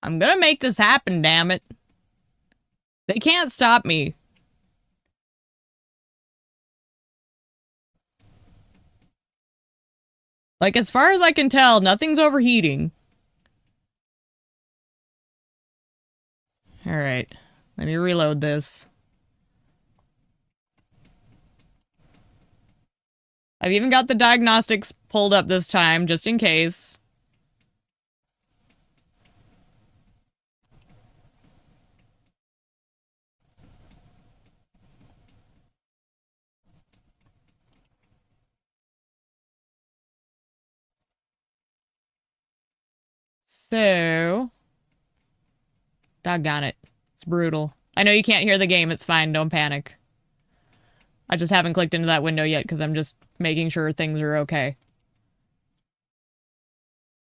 I'm gonna make this happen, damn it. They can't stop me. Like, as far as I can tell, nothing's overheating. Alright. Let me reload this. I've even got the diagnostics pulled up this time, just in case. So... Doggone it. It's brutal. I know you can't hear the game, it's fine, don't panic. I just haven't clicked into that window yet because I'm just making sure things are okay.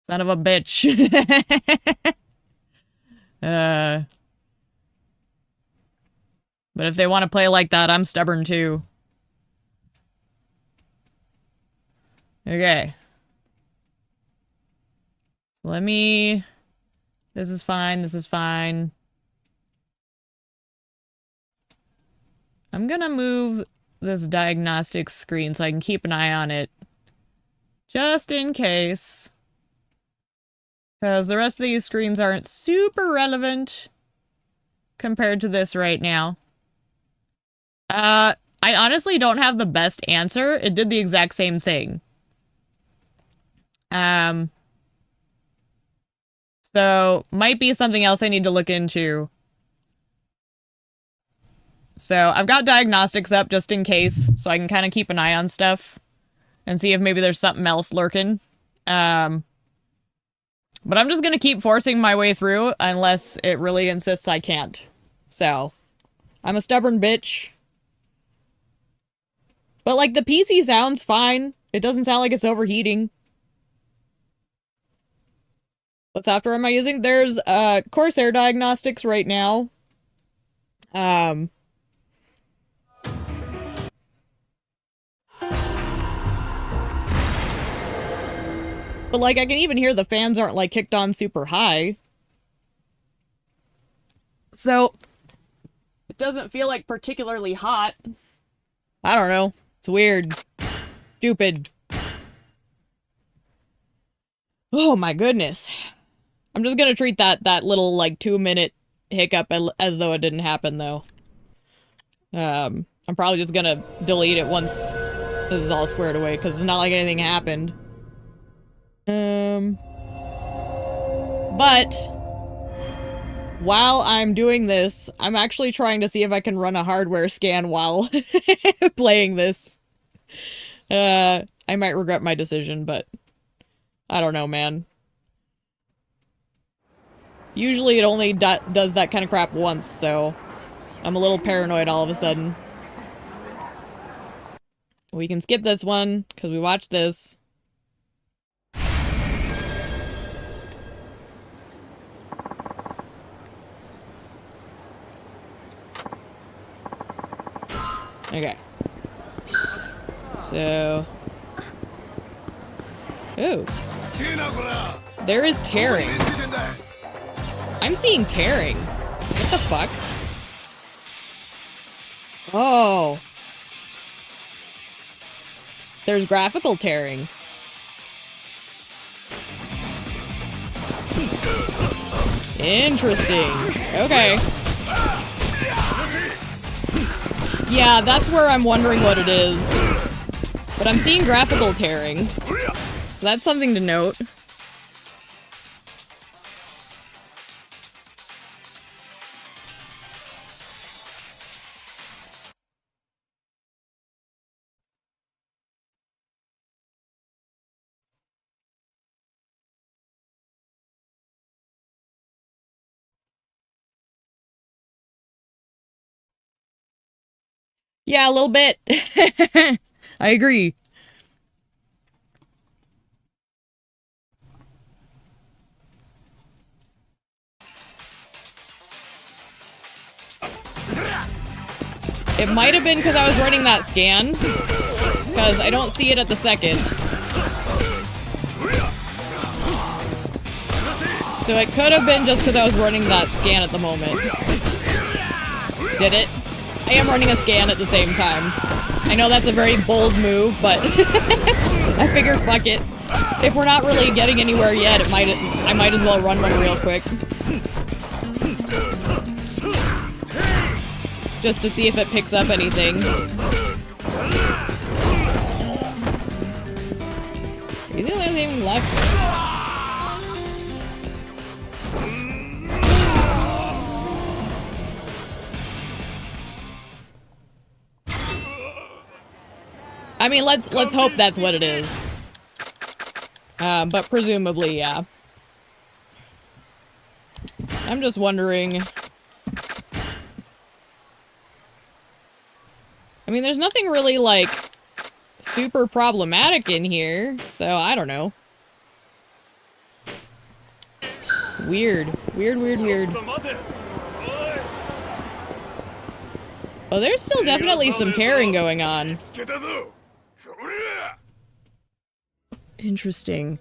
Son of a bitch. But if they want to play like that, I'm stubborn too. Okay. Let me... This is fine, this is fine. I'm gonna move this diagnostics screen so I can keep an eye on it. Just in case. Because the rest of these screens aren't super relevant compared to this right now. I honestly don't have the best answer. It did the exact same thing. So, might be something else I need to look into. So, I've got diagnostics up just in case, so I can kind of keep an eye on stuff and see if maybe there's something else lurking. But I'm just gonna keep forcing my way through unless it really insists I can't. So, I'm a stubborn bitch. But, like, the PC sounds fine. It doesn't sound like it's overheating. What software am I using? There's, Corsair Diagnostics right now. But, like, I can even hear the fans aren't, like, kicked on super high. So, it doesn't feel, like, particularly hot. I don't know. It's weird. Stupid. Oh my goodness. I'm just gonna treat that little, like, 2-minute hiccup as though it didn't happen, though. I'm probably just gonna delete it once this is all squared away, because it's not like anything happened. But while I'm doing this, I'm actually trying to see if I can run a hardware scan while playing this. I might regret my decision, but I don't know, man. Usually it only does that kind of crap once, so I'm a little paranoid all of a sudden. We can skip this one, because we watched this. Okay. So... Ooh. There is tearing. I'm seeing tearing. What the fuck? Oh. There's graphical tearing. Interesting. Okay. Yeah, that's where I'm wondering what it is. But I'm seeing graphical tearing. That's something to note. Yeah, a little bit. I agree. It might have been because I was running that scan, because I don't see it at the second. So it could have been just because I was running that scan at the moment. Did it? I am running a scan at the same time. I know that's a very bold move, but I figure fuck it. If we're not really getting anywhere yet, I might as well run one real quick. Just to see if it picks up anything. Is the only thing left? I mean, let's hope that's what it is. But presumably, yeah. I'm just wondering. I mean, there's nothing really, like, super problematic in here, so I don't know. It's weird. Weird. Oh, there's still definitely some tearing going on. Interesting.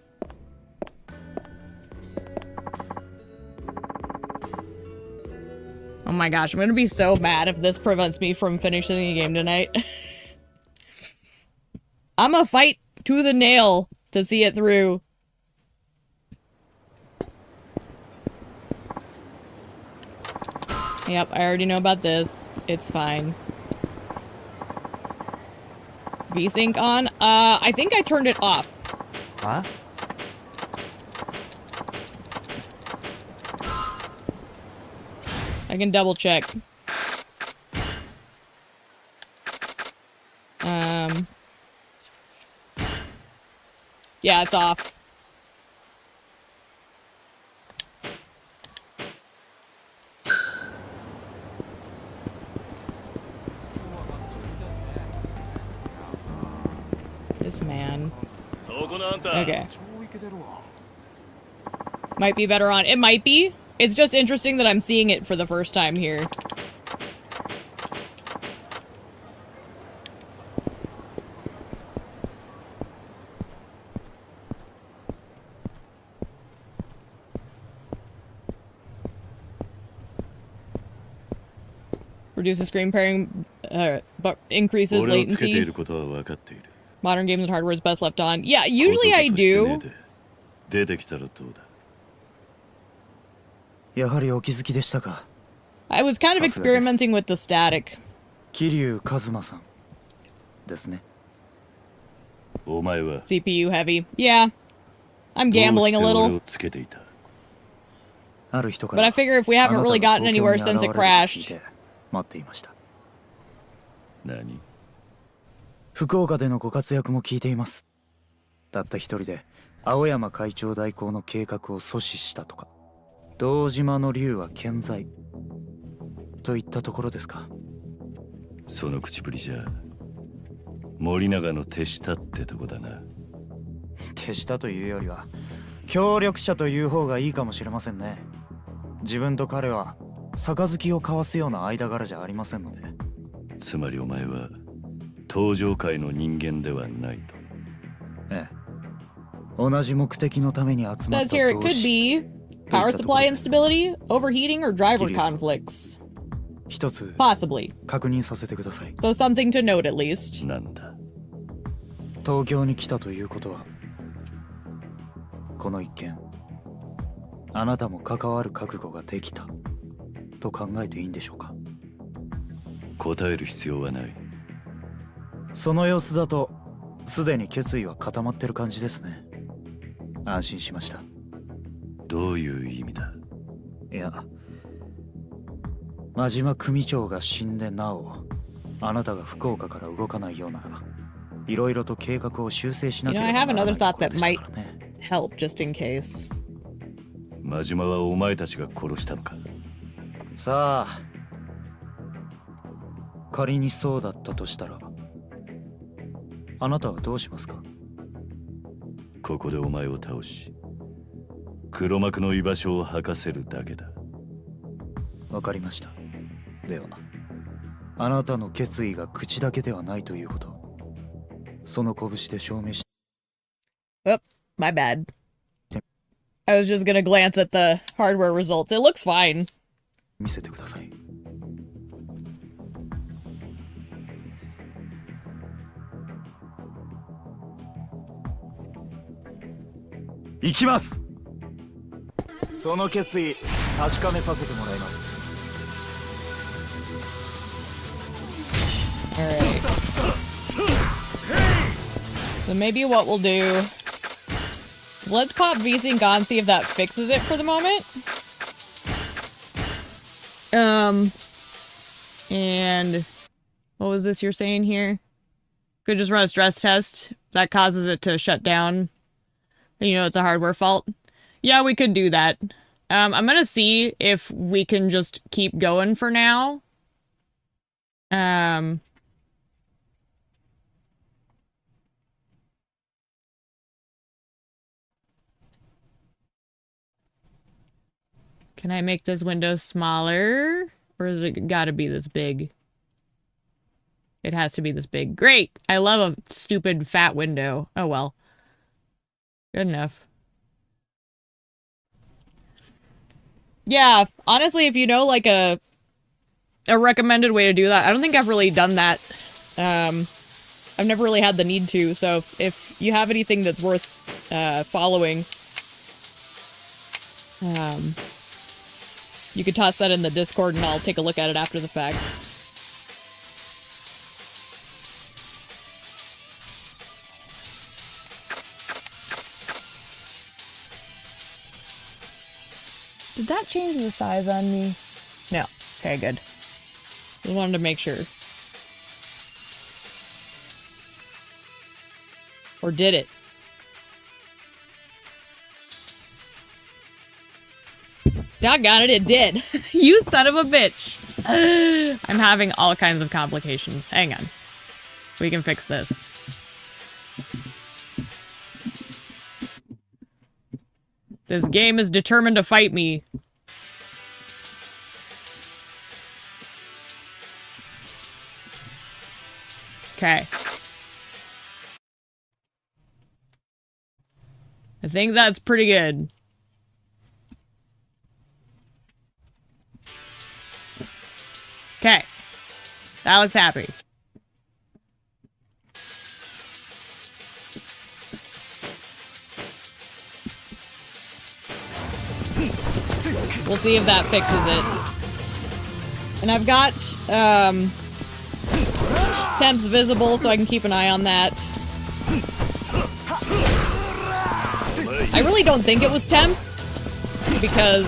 Oh my gosh, I'm gonna be so mad if this prevents me from finishing the game tonight. I'm gonna fight to the nail to see it through. Yep, I already know about this. It's fine. VSync on? I think I turned it off. Huh? I can double check. Yeah, it's off. This man. Okay. Might be better on. It might be. It's just interesting that I'm seeing it for the first time here. Reduces screen pairing, but increases latency. Modern games and hardware is best left on. Yeah, usually I do. I was kind of experimenting with the static. CPU heavy. Yeah. I'm gambling a little. But I figure if we haven't really gotten anywhere since it crashed. 福岡でのご活躍も聞いています。たった一人で青山会長代行の計画を阻止したとか、堂島の竜は健在といったところですか。その口ぶりじゃ森永の手下ってとこだな。手下というよりは協力者という方がいいかもしれませんね。自分と彼は杯を交わすような間柄じゃありませんので。つまりお前は登場界の人間ではないと。ええ。同じ目的のために集まった同志。Says here it could be power supply instability, overheating, or driver conflicts. 一つ possibly 確認させてください。So something to note at least. なんだ。東京に来たということは、この一件、あなたも関わる覚悟ができたと考えていいんでしょうか。答える必要はない。その様子だとすでに決意は固まってる感じですね。安心しました。どういう意味だ。いや、真島組長が死んでなおあなたが福岡から動かないようならいろいろと計画を修正しなければならないことでしたからね。 I have another thought that might help just in case. 真島はお前たちが殺したのか。さあ、仮にそうだったとしたらあなたはどうしますか。ここでお前を倒し黒幕の居場所を吐かせるだけだ。わかりました。ではあなたの決意が口だけではないということ、その拳で証明し。Oh, my bad. I was just gonna glance at the hardware results. It looks fine. 見せてください。行きます。その決意確かめさせてもらいます。 Alright. So maybe what we'll do... Let's pop VSync on, see if that fixes it for the moment. And... What was this you're saying here? Could just run a stress test. That causes it to shut down. Then you know it's a hardware fault. Yeah, we could do that. I'm gonna see if we can just keep going for now. Can I make this window smaller? Or is it gotta be this big? It has to be this big. Great! I love a stupid fat window. Oh well. Good enough. Yeah, honestly, if you know, like, a recommended way to do that, I don't think I've really done that. I've never really had the need to, so if you have anything that's worth, following, you could toss that in the Discord and I'll take a look at it after the fact. Did that change the size on me? No. Okay, good. Just wanted to make sure. Or did it? Doggone it, it did. You son of a bitch. I'm having all kinds of complications. Hang on. We can fix this. This game is determined to fight me. Okay. I think that's pretty good. Okay. That looks happy. We'll see if that fixes it. And I've got, temps visible, so I can keep an eye on that. I really don't think it was temps, because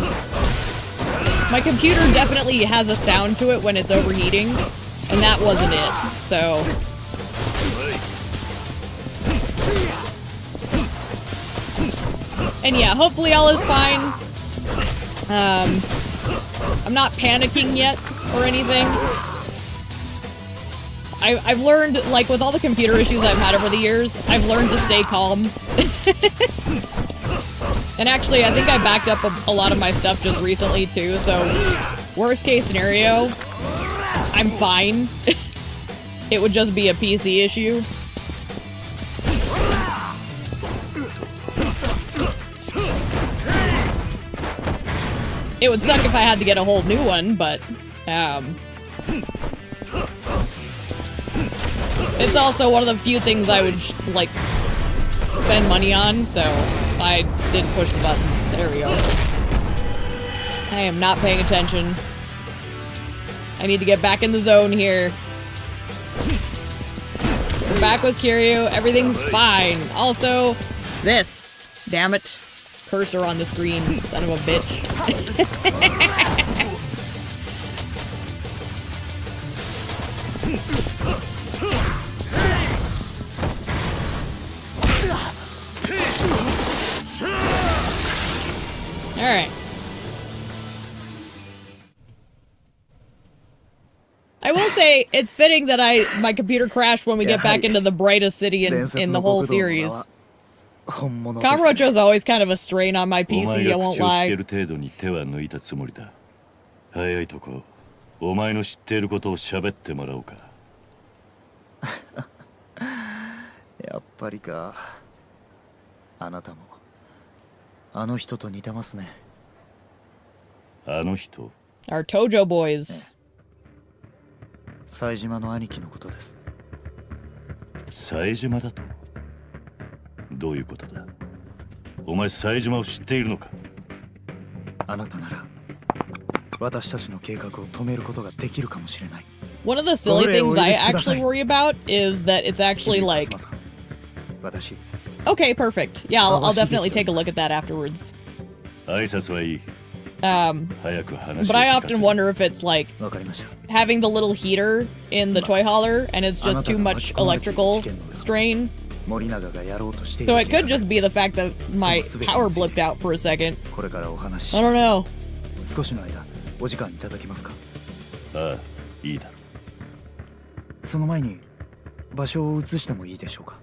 my computer definitely has a sound to it when it's overheating, and that wasn't it, so... And yeah, hopefully all is fine. I'm not panicking yet, or anything. I've learned, like, with all the computer issues I've had over the years, I've learned to stay calm. And actually, I think I backed up a lot of my stuff just recently, too, so worst case scenario, I'm fine. It would just be a PC issue. It would suck if I had to get a whole new one, but, it's also one of the few things I would, like, spend money on, so I didn't push the buttons. There we go. I am not paying attention. I need to get back in the zone here. We're back with Kiryu. Everything's fine. Also, this. Damn it. Cursor on the screen, son of a bitch. Alright. I will say, it's fitting that my computer crashed when we get back into the brightest city in the whole series. Kamurocho's always kind of a strain on my PC, I won't lie. 早いとこ、お前の知っていることを喋ってもらおうか。やっぱりか。あなたもあの人と似てますね。あの人 Our Tojo boys. 冴島の兄貴のことです。冴島だと？どういうことだ？お前冴島を知っているのか？あなたなら私たちの計画を止めることができるかもしれない。One of the silly things I actually worry about is that it's actually like... 私 Okay, perfect. Yeah, I'll definitely take a look at that afterwards. 挨拶はいい。 早く話を But I 聞かせ often wonder if it's like わかりました。 having the little heater in the toy hauler and it's just too much electrical strain. 森永がやろうとしてい So る it could just be the fact that my power blipped out for a second. これからお話しし I ま don't す。 know. 少しの間お時間いただけますか。ああ、いいだろう。その前に場所を移してもいいでしょうか。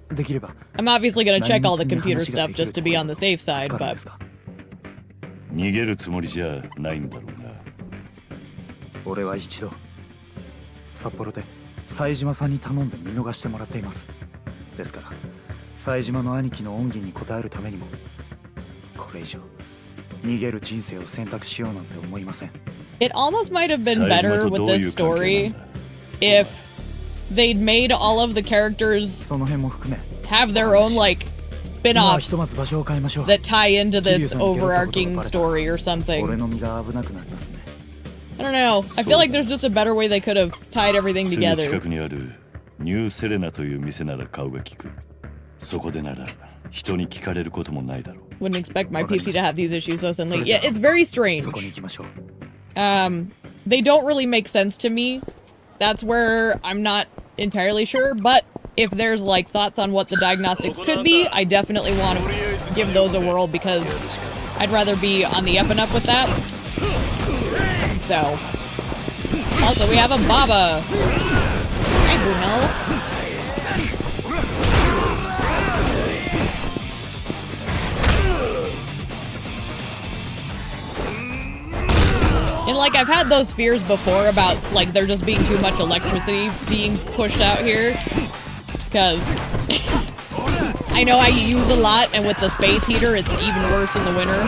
できれば I'm obviously gonna check all the 内密に computer 話が stuff できる just to be on the safe 助 side, かるん but ですか。逃げるつもりじゃないんだろうな。俺は一度札幌で冴島さんに頼んで見逃してもらっています。ですから冴島の兄貴の恩義に応えるためにもこれ以上逃げる人生を選択しようなんて思いません。 it almost might have been better with this story if they'd made all of the characters その辺も含め have their own like 今はひと spin-offs まず場所を変えましょう。 that tie into this overarching story or 俺 something. の身が危なくなりますね。 I don't know. I feel like there's just a better way they could have tied everything すぐ together. 近くにあるニューセレナという店なら顔が利く。そこでなら人に聞かれることもないだろう。 Wouldn't expect my PC to have these issues so suddenly. Yeah, it's very strange. そこに行きましょう。 They don't really make sense to me. That's where I'm not entirely sure, but if there's like thoughts on what the diagnostics could be, I definitely want to give those a whirl because I'd rather be on the up and up with that. So, also we have a Baba. Hi, Bruno. And like I've had those fears before about like there just being too much electricity being pushed out here. Because I know I use a lot, and with the space heater, it's even worse in the winter.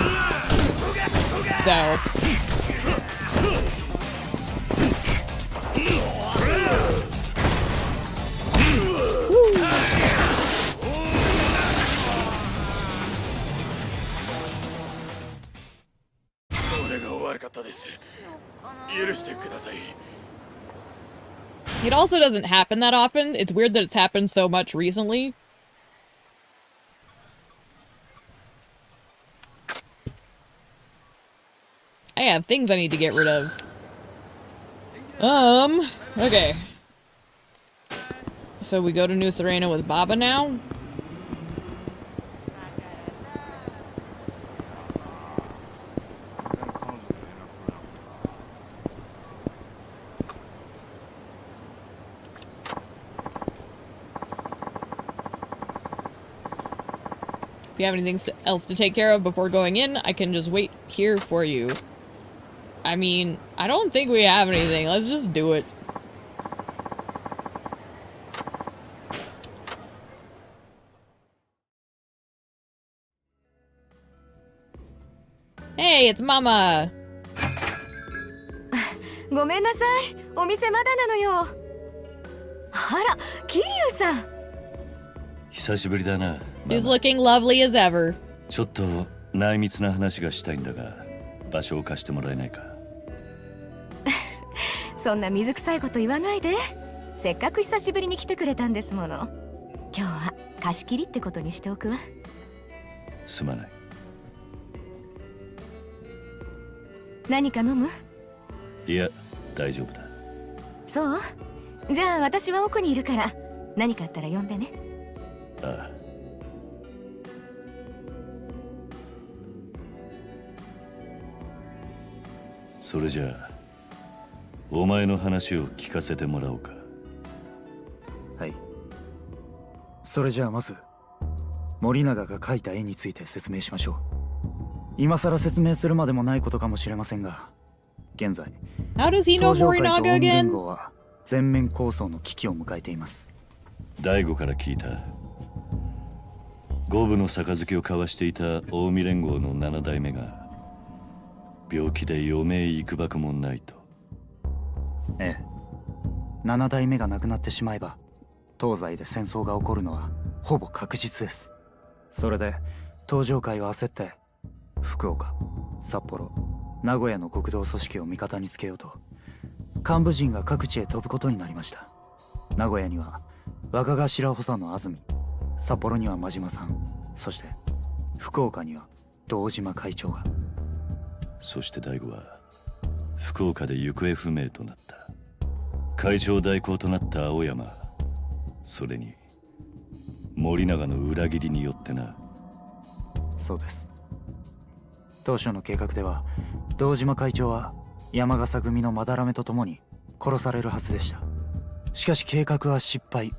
So. It also doesn't happen that often. It's weird that it's happened so much recently. I have things I need to get rid of. Okay. So we go to New Serena with Baba now. If you have anything else to take care of before going in, I can just wait here for you. I mean, I don't think we have anything. Let's just do it. Hey, it's Mama! ごめんなさい、お店まだなのよ。あら、桐生さん。久しぶりだな。 She's looking lovely as ever. ちょっと内密な話がしたいんだが、場所を貸してもらえないか。そんな水臭いこと言わないで。せっかく久しぶりに来てくれたんですもの。今日は貸し切りってことにしておくわ。すまない。何か飲む？いや、大丈夫だ。そう？じゃあ私は奥にいるから何かあったら呼んでね。ああ。それじゃあお前の話を聞かせてもらおうか。はい。それじゃあまず森永が描いた絵について説明しましょう。今更説明するまでもないことかもしれませんが、現在 How does he know 東上会と Morinaga 鬼連 again? 合は全面抗争の危機を迎えています。大悟から聞いた。五分の杯を交わしていた近江連合の7代目が病気で余命いくばくもないと。ええ、7代目が亡くなってしまえば東西で戦争が起こるのはほぼ確実です。それで東上会は焦って福岡、札幌、名古屋の極道組織を味方につけようと幹部陣が各地へ飛ぶことになりました。名古屋には若頭補佐の安住、札幌には真島さん、そして福岡には堂島会長が。そして大吾は福岡で行方不明となった。会長代行となった青山、それに森永の裏切りによってな。そうです。当初の計画では堂島会長は山笠組の斑目と共に殺されるはずでした。しかし計画は失敗。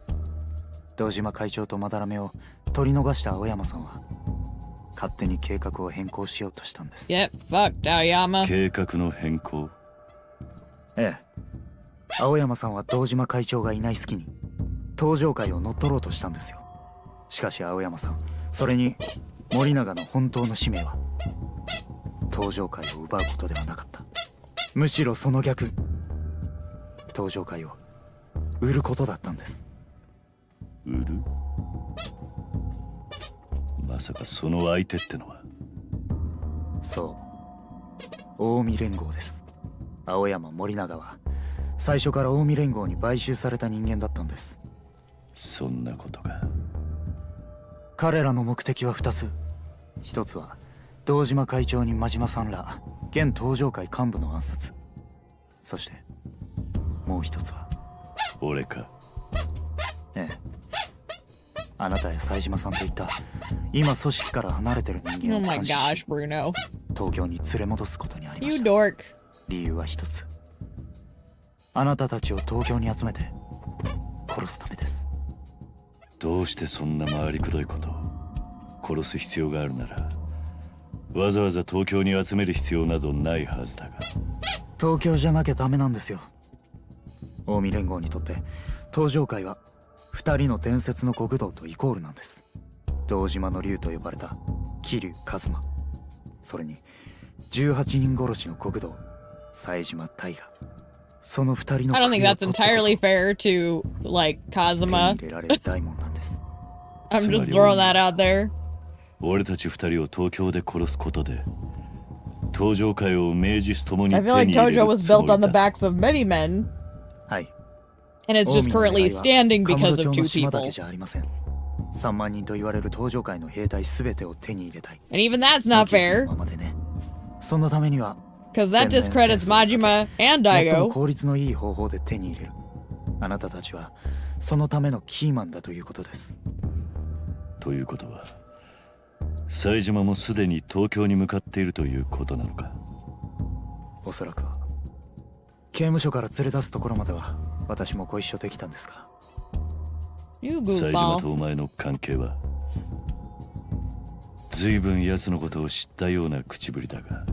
堂島会長と斑目を取り逃した青山さんは勝手に計画を変更しようとしたんです。Get fucked, Aoyama. 計画の変更。ええ、青山さんは堂島会長がいない隙に東上会を乗っ取ろうとしたんですよ。しかし青山さん、それに森永の本当の使命は東上会を奪うことではなかった。むしろその逆、東上会を売ることだったんです。売る？まさかその相手ってのは。そう、近江連合です。青山、森永は最初から近江連合に買収された人間だったんです。そんなことが。彼らの目的は2つ。一つは堂島会長に真島さんら現東上会幹部の暗殺、そしてもう一つは俺か。ええ、あなたや冴島さんといった今組織から離れてる人 Oh 間を my 監視 gosh, し Bruno. 東京に連れ戻すことにありま You した。 dork. 理由は一つ。あなたたちを東京に集めて殺すためです。どうしてそんな回りくどいことを。殺す必要があるならわざわざ東京に集める必要などないはずだが。東京じゃなきゃダメなんですよ。近江連合にとって東上会は2人の伝説の極道とイコールなんです。堂島の竜と呼ばれた桐生一馬、それに18人殺しの極道冴島大河、その2人の I don't think 首を that's 取ってこそ entirely fair to, like, 手に Kazuma. 入れられる大門なんです。 I'm just throwing that out there. 俺たち2人を東京で殺すことで東上会を名実ともに I 手 feel に like 入れる Tojo was つも built り on the だ。 backs of many men, はい。 and it's just 近江の currently 狙いは standing カム because ロ of 町 two の島だ people. けじゃありません。3万人と言われる東上会の兵隊すべてを手に入れたい。 And even that's not 無傷の fair, ままでね。そのためには because that 全面 discredits 戦争を避け Majima and 最も Daigo. 効率のいい方法で手に入れる。あなたたちはそのためのキーマンだということです。ということは冴島もすでに東京に向かっているということなのか。おそらくは。刑務所から連れ出すところまでは私もご一緒できたんですが。 You 冴島 goofball. とお前の関係は随分奴のことを知ったような口ぶりだが。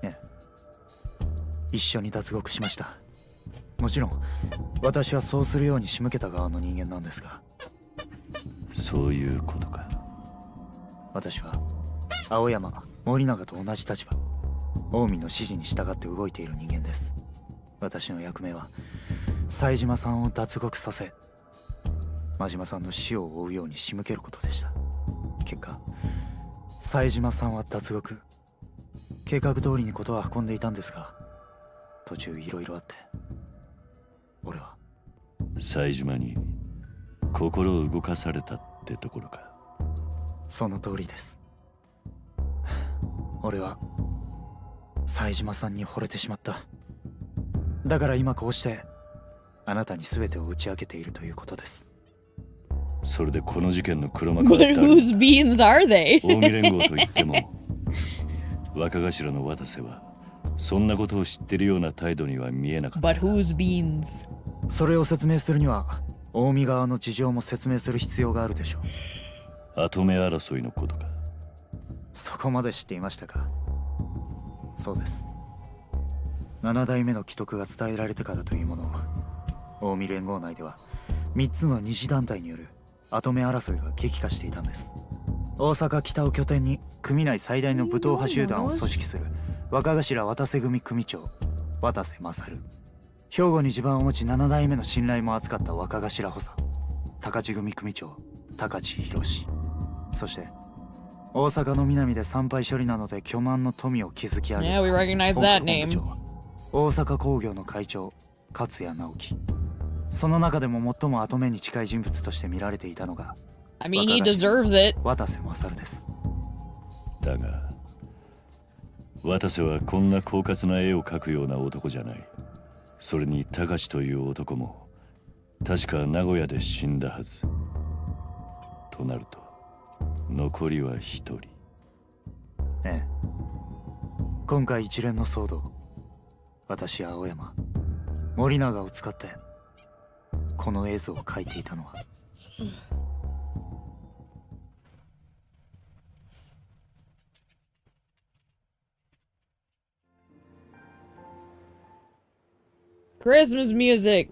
ええ、一緒に脱獄しました。もちろん私はそうするように仕向けた側の人間なんですが。そういうことか。私は青山、森永と同じ立場、近江の指示に従って動いている人間です。私の役目は冴島さんを脱獄させ真島さんの死を追うように仕向けることでした。結果冴島さんは脱獄、計画通りにことは運んでいたんですが、途中いろいろあって俺は冴島に心を動かされたってところか。その通りです。俺は冴島さんに惚れてしまった。だから今こうしてあなたに全てを打ち明けているということです。それでこの事件の黒幕は But 誰だ。 whose beans are they? 近江連合といっても若頭の渡瀬はそんなことを知ってるような態度には見えなかった。 But whose beans? それを説明するには近江側の事情も説明する必要があるでしょう。跡目争いのことか。そこまで知っていましたか。そうです。7代目の既得が伝えられてからというもの、近江連合内では3つの二次団体による跡目争いが激化していたんです。大阪北を拠点に組内最大の武闘派集団を組織する若頭渡瀬組組長渡瀬勝、兵庫に地盤を持ち7代目の信頼も厚かった若頭補佐高知組組長高知博、そして大阪の南で参拝処理なので巨万の富を築き上げた Yeah, we recognize 本 that 部 name. 長大阪工業の会長勝谷直樹。その中でも最も後目に近い人物として見られていたのが I mean, he deserves it. 渡瀬勝です。だが渡瀬はこんな狡猾な絵を描くような男じゃない。それに高志という男も確か名古屋で死んだはず。となると残りは一人。ええ、今回一連の騒動、私青山森永を使ってこの映像を描いていたのはChristmas music.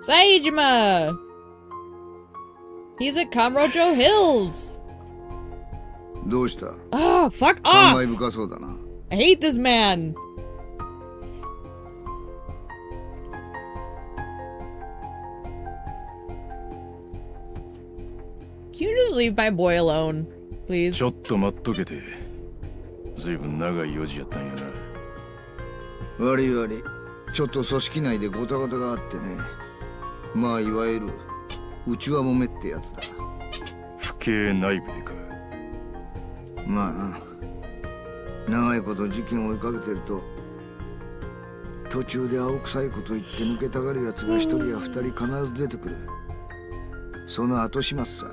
Saejima! He's at Kamurocho Hills! どうした？ Oh, fuck 感慨 off! 深そうだな。I hate this man! Can you just leave my boy alone, please? ちょっと待っとけて。ずいぶん長い用事やったんやな。悪い悪い。ちょっと組織内でゴタゴタがあってね。まあいわゆる内輪もめってやつだ。府警内部でか。まあな。長いこと事件を追いかけてると途中で青臭いこと言って抜けたがるやつが一人や二人必ず出てくる。その後始末さ。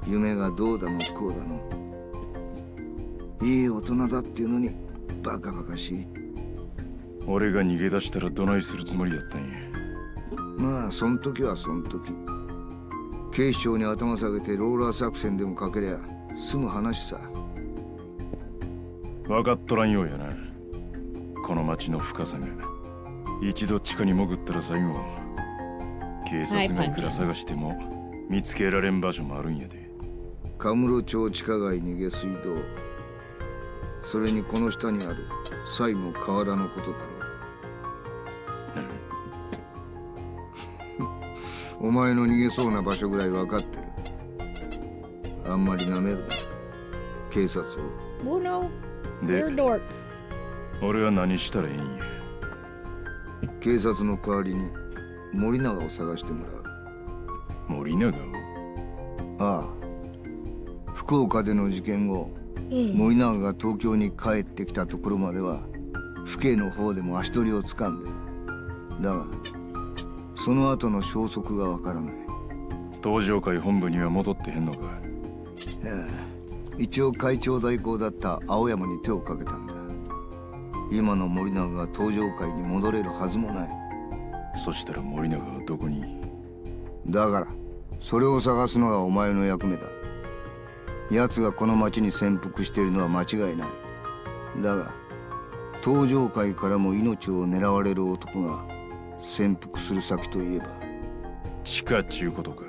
夢がどうだのこうだの。いい大人だっていうのにバカバカしい。俺が逃げ出したらどないするつもりやったんや。まあそん時はそん時。警視庁に頭下げてローラー作戦でもかけりゃ済む話さ。分かっとらんようやな。この町の深さが。一度地下に潜ったら最後警察がいくら探しても見つけられん場所もあるんやで。カムロ町地下街に下水道、それにこの下にある西の河原のことだろう。お前の逃げそうな場所ぐらい分かってる。あんまり舐めるな警察を。 Oh no, で you're a dork. 俺は何したらいいんや。警察の代わりに森永を探してもらう。森永を。ああ、福岡での事件後、森永が東京に帰ってきたところまでは府警の方でも足取りをつかんでる。だがその後の消息がわからない。東上会本部には戻ってへんのか。ええ、一応会長代行だった青山に手をかけたんだ。今の森永が東上会に戻れるはずもない。そしたら森永はどこに。だからそれを探すのがお前の役目だ。奴がこの町に潜伏しているのは間違いない。だが東上会からも命を狙われる男が潜伏する先といえば地下っちゅうことか。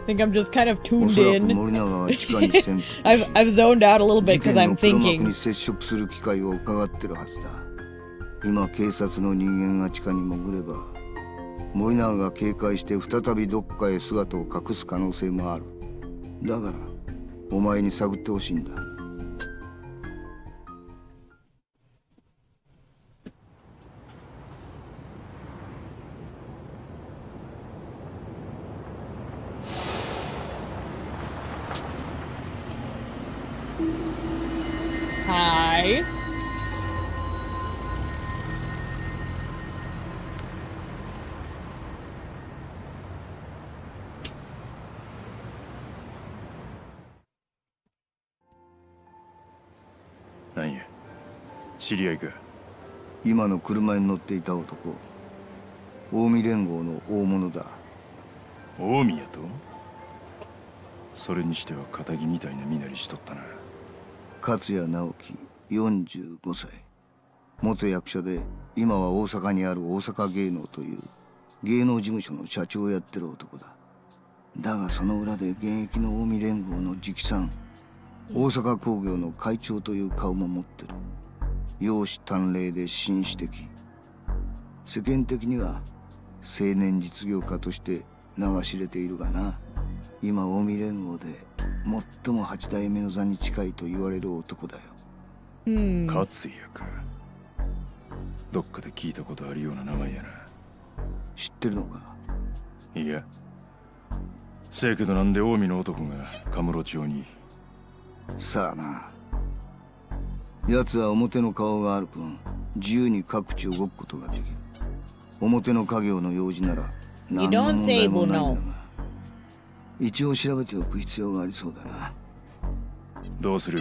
I think I'm just kind of お tuned そらく in. 森永は地下に潜伏しI've zoned out a little bit 事 because 件 I'm の黒幕 thinking. に接触する機会を伺ってるはずだ。今警察の人間が地下に潜れば森永が警戒して再びどっかへ姿を隠す可能性もある。だからお前に探ってほしいんだ。Hi. なんや知り合いか。今の車に乗っていた男、近江連合の大物だ。大宮と。それにしては堅気みたいな身なりしとったな。勝谷直樹45歳。元役者で今は大阪にある大阪芸能という芸能事務所の社長をやってる男だ。だがその裏で現役の近江連合の直参、大阪工業の会長という顔も持ってる。容姿端麗で紳士的。世間的には青年実業家として名は知れているがな。今近江連合で最も8代目の座に近いと言われる男だよ。勝也か。どっかで聞いたことあるような名前やな。知ってるのか？いや、せやけどなんで近江の男がカムロ町に。さあな。奴は表の顔がある分自由に各地を動くことができる。表の家業の用事なら何の問題もないんだが、一応調べておく必要がありそうだな。どうする？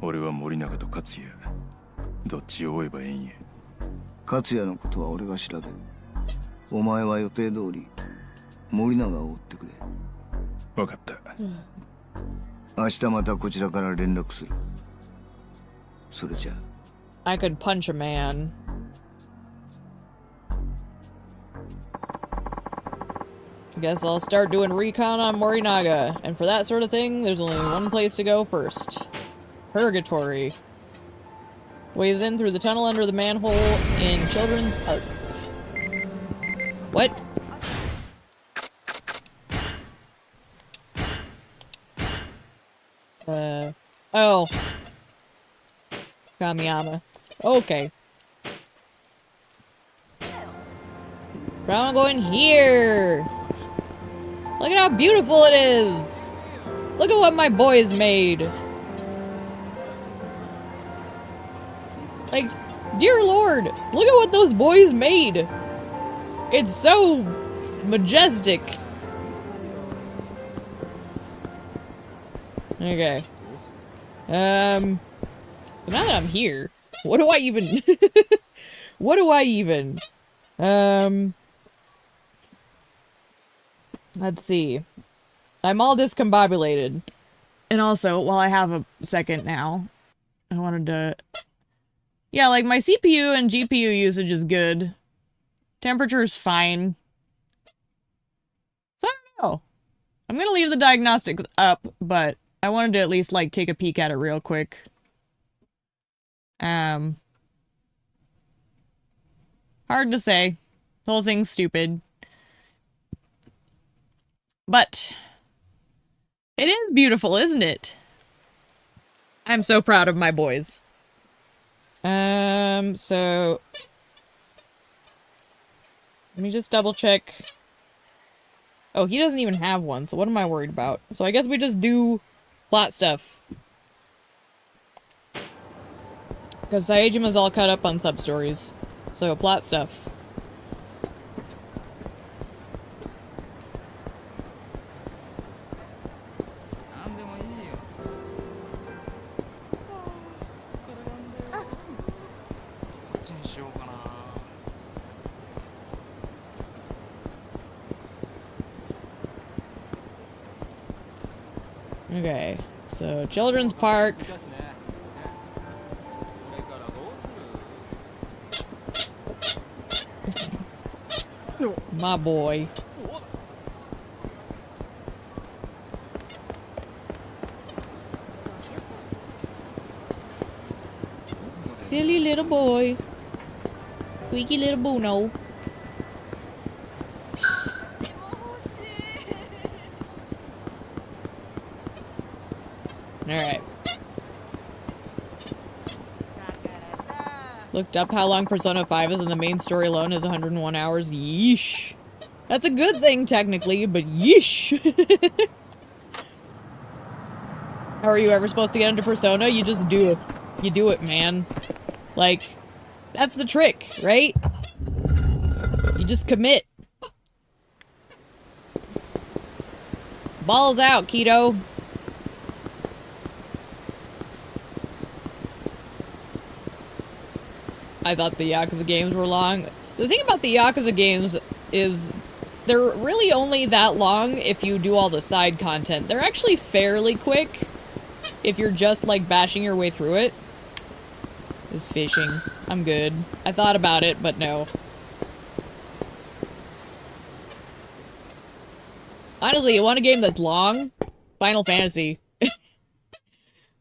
俺は森永と勝也、どっちを追えばええんや。勝也のことは俺が調べる。お前は予定通り森永を追ってくれ。分かった。明日またこちらから連絡する。それじゃ。 I could punch a man. I guess I'll start doing recon on Morinaga, and for that sort of thing, there's only one place to go first. Purgatory. Ways in through the tunnel under the manhole in Children's Park. What? Oh. Kamiyama. Okay. But I'm going here! Look at how beautiful it is! Look at what my boys made! Like, dear lord, look at what those boys made! It's so majestic. Okay. So now that I'm here, what do I even... what do I even... Let's see. I'm all discombobulated. And also, while I have a second now, I wanted to... Yeah, like, my CPU and GPU usage is good. Temperature's fine. So I don't know. I'm gonna leave the diagnostics up, but I wanted to at least, like, take a peek at it real quick. Hard to say. The whole thing's stupid. But it is beautiful, isn't it? I'm so proud of my boys. So let me just double check. Oh, he doesn't even have one, so what am I worried about? So I guess we just do plot stuff. Because Saejima's all caught up on sub-stories. So plot stuff. Okay, so Children's Park. My boy. Silly little boy. Squeaky little Bruno. Alright. Looked up how long Persona 5 is and the main story alone is 101 hours. Yeesh. That's a good thing, technically, but yeesh. How are you ever supposed to get into Persona? You just do it. You do it, man. Like, that's the trick, right? You just commit. Balls out, Keto. I thought the Yakuza games were long. The thing about the Yakuza games is they're really only that long if you do all the side content. They're actually fairly quick if you're just, like, bashing your way through it. is fishing. I'm good. I thought about it, but no. Honestly, you want a game that's long? Final Fantasy.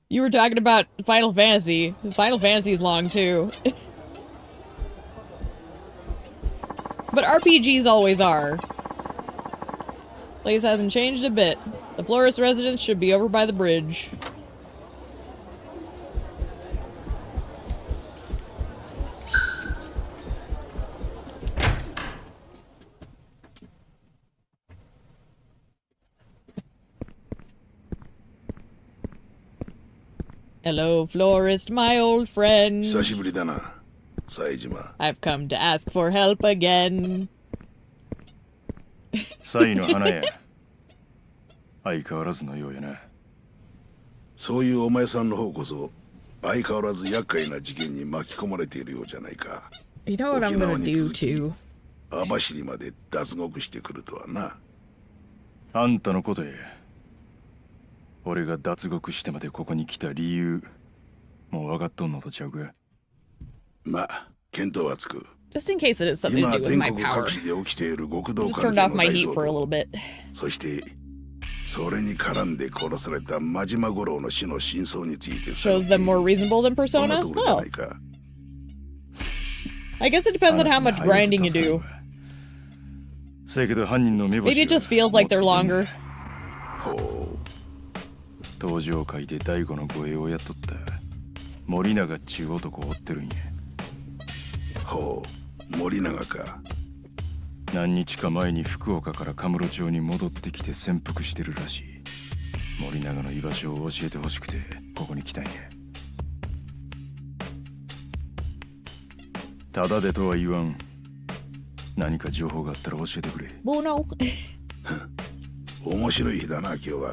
You were talking about Final Fantasy. Final Fantasy is long, too. But RPGs always are. Place hasn't changed a bit. The florist residence should be over by the bridge. Hello, florist, my old friend. 久しぶりだな、冴島。 I've come to ask for help again. サイの花屋。相変わらずのようやな。そういうお前さんの方こそ相変わらず厄介な事件に巻き込まれているようじゃないか。 You know what I'm gonna do too? 網走まで脱獄してくるとはな。あんたのことや。俺が脱獄してまでここに来た理由、もう分かっとんのとちゃうか。まあ、見当はつく。 Just in case it has something to 今 do with 全 my 国 power. 各地で起きている極道 Just 関 turned 係 off の my 大 heat 騒 for a 動。 little bit. そしてそれに絡んで殺された真島五郎の死の真相について Shows them more reasonable than そんな Persona? ところじゃ Oh. ないか。 I guess it depends on how much grinding you do. せやけど犯人の目星 Maybe it just feels like they're longer. ほう。登場会で大悟の護衛を雇った森永っちゅう男を追ってるんや。ほう、森永か。何日か前に福岡からカムロ町に戻ってきて潜伏してるらしい。森永の居場所を教えてほしくてここに来たんや。ただでとは言わん。何か情報があったら教えてくれ。Bono. 面白い日だな今日は。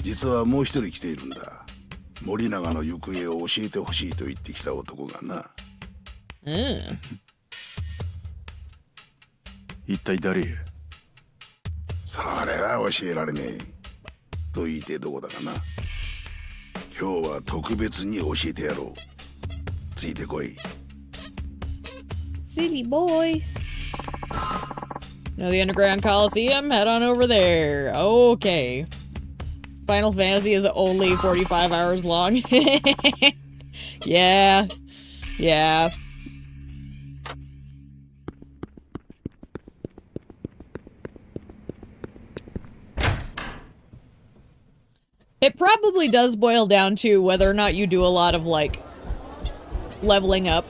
実はもう一人来ているんだ。森永の行方を教えてほしいと言ってきた男がな。一体誰や。それは教えられねえ。と言いてどこだかな。今日は特別に教えてやろう。ついてこい。 Silly boy. Now the Underground Coliseum, head on over there. Okay. Final Fantasy is only 45 hours long. Yeah. Yeah. It probably does boil down to whether or not you do a lot of, like, leveling up.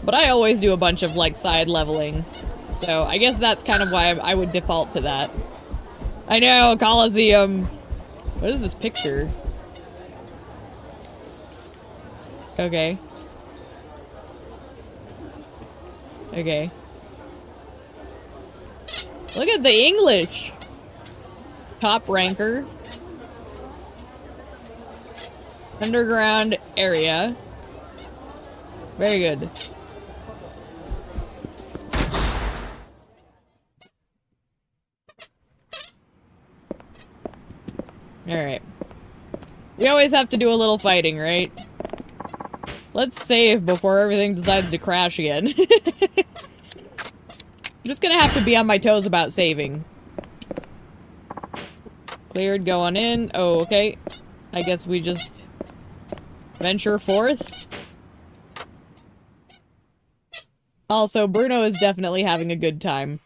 But I always do a bunch of, like, side leveling. So I guess that's kind of why I would default to that. I know, Coliseum. What is this picture? Okay. Okay. Look at the English! Top ranker. Underground area. Very good. Alright. We always have to do a little fighting, right? Let's save before everything decides to crash again. I'm just gonna have to be on my toes about saving. Cleared, going in. Oh, okay. I guess we just venture forth. Also, Bruno is definitely having a good time.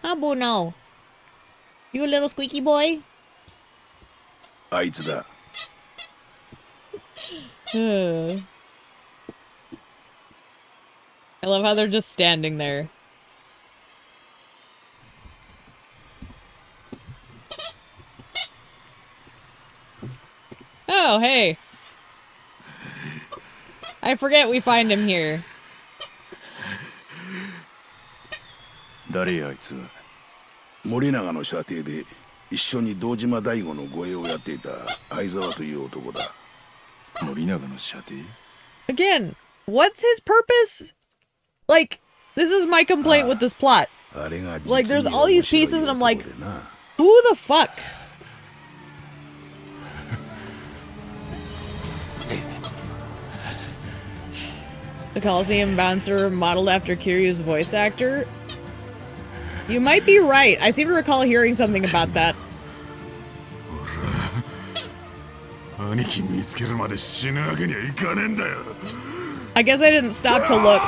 Huh, Bruno? You a little squeaky boy? あいつだ。I love how they're just standing there. Oh, hey. I forget we find him here. 誰やあいつは。森永の舎弟で一緒に堂島大吾の護衛をやっていた相沢という男だ。森永の舎弟。 Again, what's his purpose? Like, This is my complaint with this plot. あれが Like, there's all these pieces and I'm like, 実に面白いところでな who the fuck? The Coliseum bouncer modeled after Kiryu's voice actor? You might be right. I seem to recall hearing something about that. 兄貴見つけるまで死ぬわけにはいかねえんだよ I guess I didn't stop to look.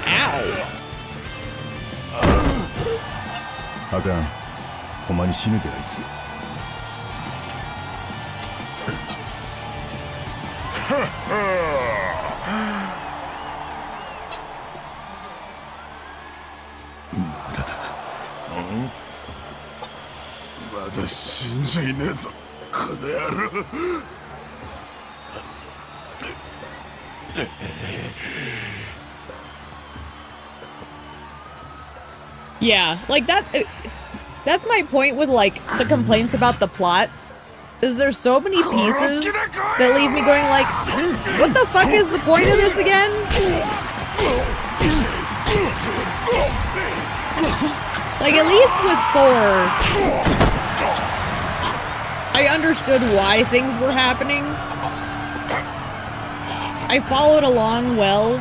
Ow. あかんほんまに死ぬであいつまだだまだ死んじゃいねえぞこの野郎 Yeah, like that's my point with like the complaints about the plot. Is there's so many pieces that leave me going like, what the fuck is the point of this again? Like at least with 4, I understood why things were happening. I followed along well.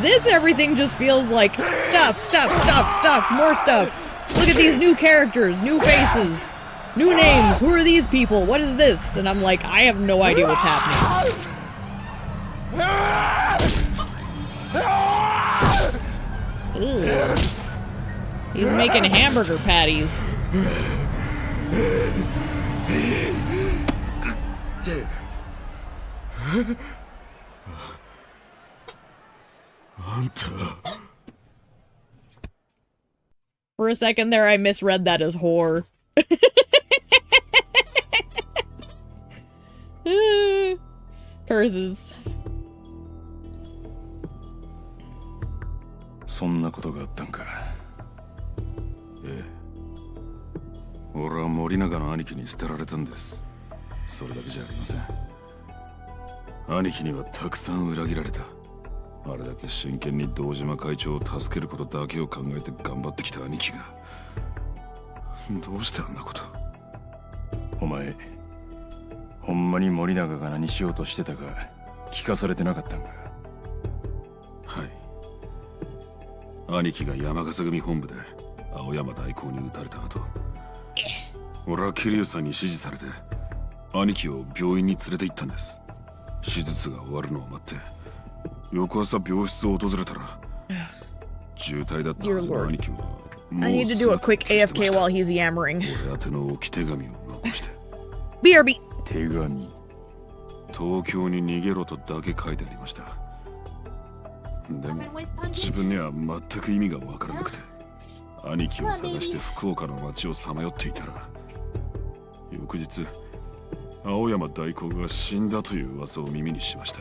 This everything just feels like stuff, more stuff. Look at these new characters, new faces, new names. Who are these people? What is this? And I'm like, I have no idea what's happening. Ew. He's making hamburger patties. あんた For a second there, I misread that as whore. Curses. そんなことがあったんかええ俺は森永の兄貴に捨てられたんですそれだけじゃありません兄貴にはたくさん裏切られたあれだけ真剣に堂島会長を助けることだけを考えて頑張ってきた兄貴がどうしてあんなことお前ほんまに森永が何しようとしてたか聞かされてなかったんかはい兄貴が山笠組本部で青山大公に撃たれた後俺は桐生さんに指示されて兄貴を病院に連れて行ったんです手術が終わるのを待って翌朝病室を訪れたら重体だったはずの兄貴は I need to do a quick AFK while he's yammering. 俺宛ての置き手紙を残して BRB. 手紙東京に逃げろとだけ書いてありましたでも自分には全く意味がわからなくて兄貴を探して福岡の街をさまよっていたら翌日青山大公が死んだという噂を耳にしました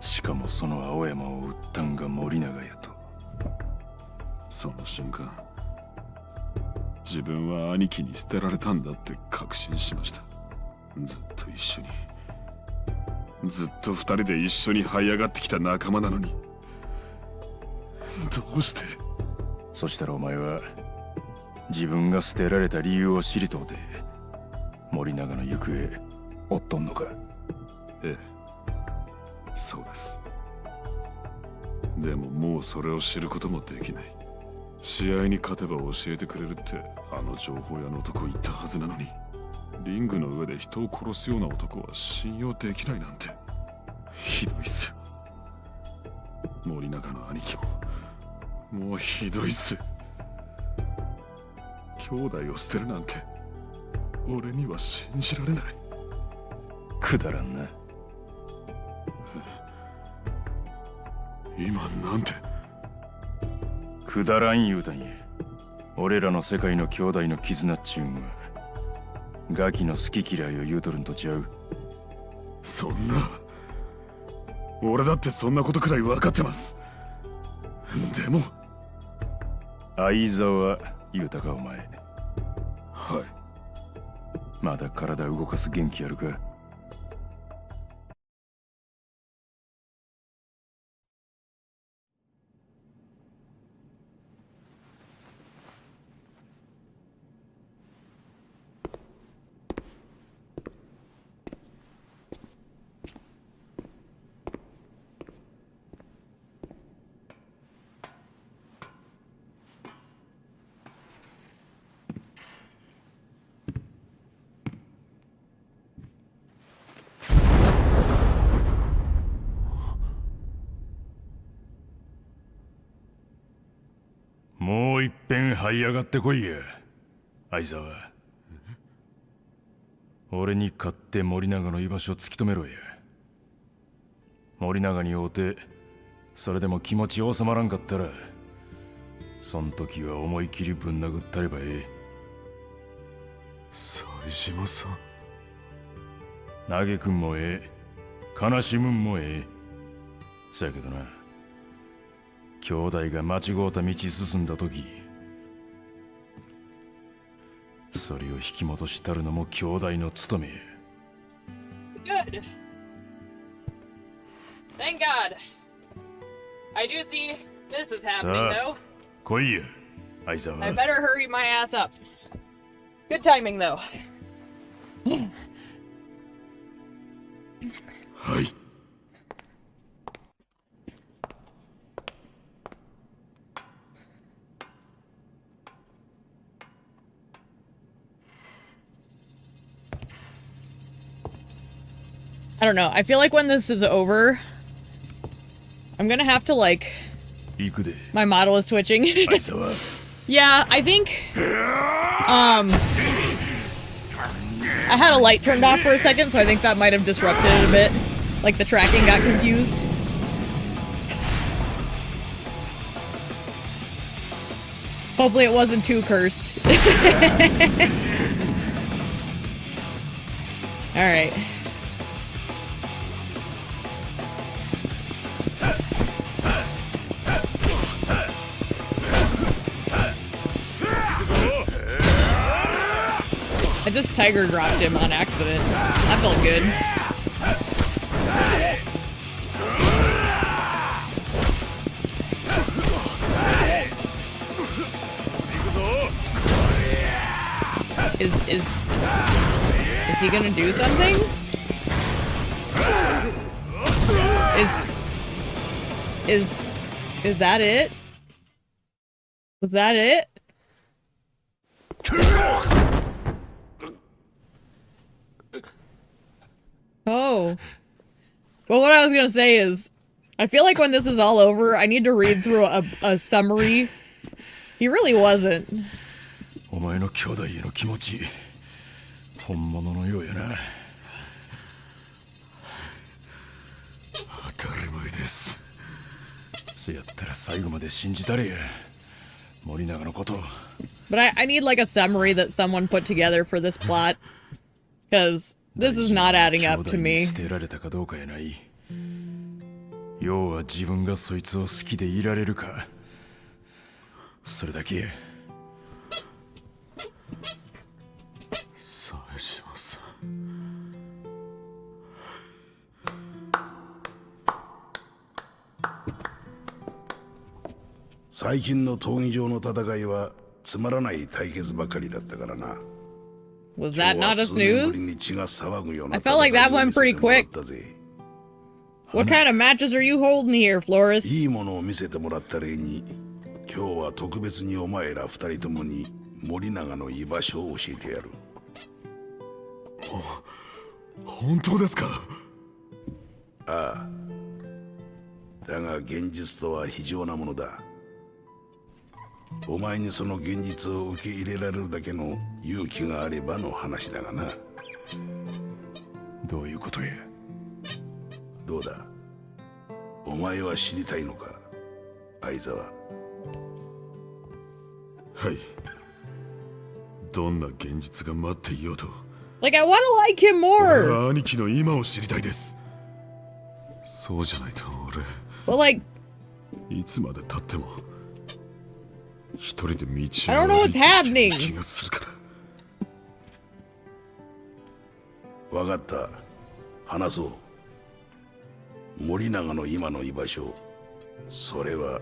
しかもその青山を撃ったんが森永やとその瞬間自分は兄貴に捨てられたんだって確信しましたずっと一緒にずっと二人で一緒に這い上がってきた仲間なのにどうしてそしたらお前は自分が捨てられた理由を知りとうて森永の行方追っとんのかええそうですでももうそれを知ることもできない試合に勝てば教えてくれるってあの情報屋の男言ったはずなのにリングの上で人を殺すような男は信用できないなんてひどいっすよ森永の兄貴ももうひどいっす兄弟を捨てるなんて俺には信じられないくだらんな今なんてくだらん言うたんや俺らの世界の兄弟の絆っちゅうんはガキの好き嫌いを言うとるんとちゃうそんな俺だってそんなことくらい分かってますでも相沢言うたかお前はい。まだ体動かす元気あるか？もういっぺん這い上がってこいや、相沢。俺に勝って森永の居場所を突き止めろや。森永に会うて、それでも気持ち収まらんかったら、そん時は思い切りぶん殴ったればええ。冴島さん。嘆くんもええ、悲しむんもええ。そやけどな、兄弟が間違うた道進んだ時、それを引き戻したるのも兄弟の務めや。Good. Thank God. I do see this is happening though. 来いや、相沢。 I better hurry my ass up. Good timing though. はい。I don't know. I feel like when this is over, I'm gonna have to like... 行くで、 My model is twitching. 相沢。 Yeah, I think... I had a light turned off for a second, so I think that might have disrupted it a bit. Like the tracking got confused. Hopefully it wasn't too cursed. Alright. I just tiger dropped him on accident. That felt good. Is he gonna do something? Is that it? Was that it? Oh. Well, what I was gonna say is, I feel like when this is all over, I need to read through a summary. He really wasn't. お前の兄弟への気持ち、本物のようやな。当たり前です。せやったら最後まで信じたれや、森永のこと。 But I need like a summary that someone put together for this plot. Because this is not adding up to me. 捨てられたかどうかやない。要は自分がそいつを好きでいられるか。それだけや。冴島さん。最近の闘技場の戦いはつまらない対決ばかりだったからな。 Was that not a snooze? I felt like that went pretty quick. What kind of matches are you holding here, Flores? いいものを見せてもらった例に、今日は特別にお前ら二人ともに森永の居場所を教えてやる。本当ですか？ああ。だが現実とは非常なものだ。お前にその現実を受け入れられるだけの勇気があればの話だがな。どういうことや？どうだ？お前は知りたいのか、相沢。はい。どんな現実が待っていようと。Like, I want to like him more! 兄貴の今を知りたいです。そうじゃないと俺。But like... いつまで経っても。一人で道を I don't know what's happening. 気がするから。わかった。話そう。森永の今の居場所、それは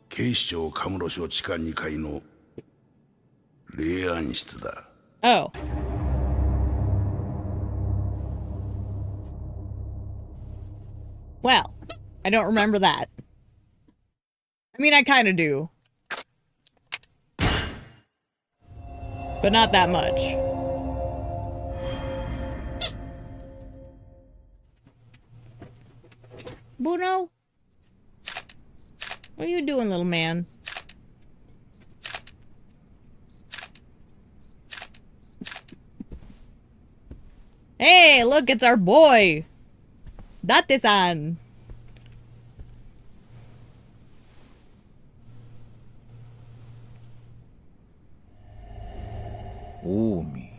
警視庁カムロ署地下2階の霊安室だ。Oh. Well, I don't remember that. I mean, I kind of do. But not that much. Bruno? What are you doing, little man? Hey, look, it's our boy! Date-san!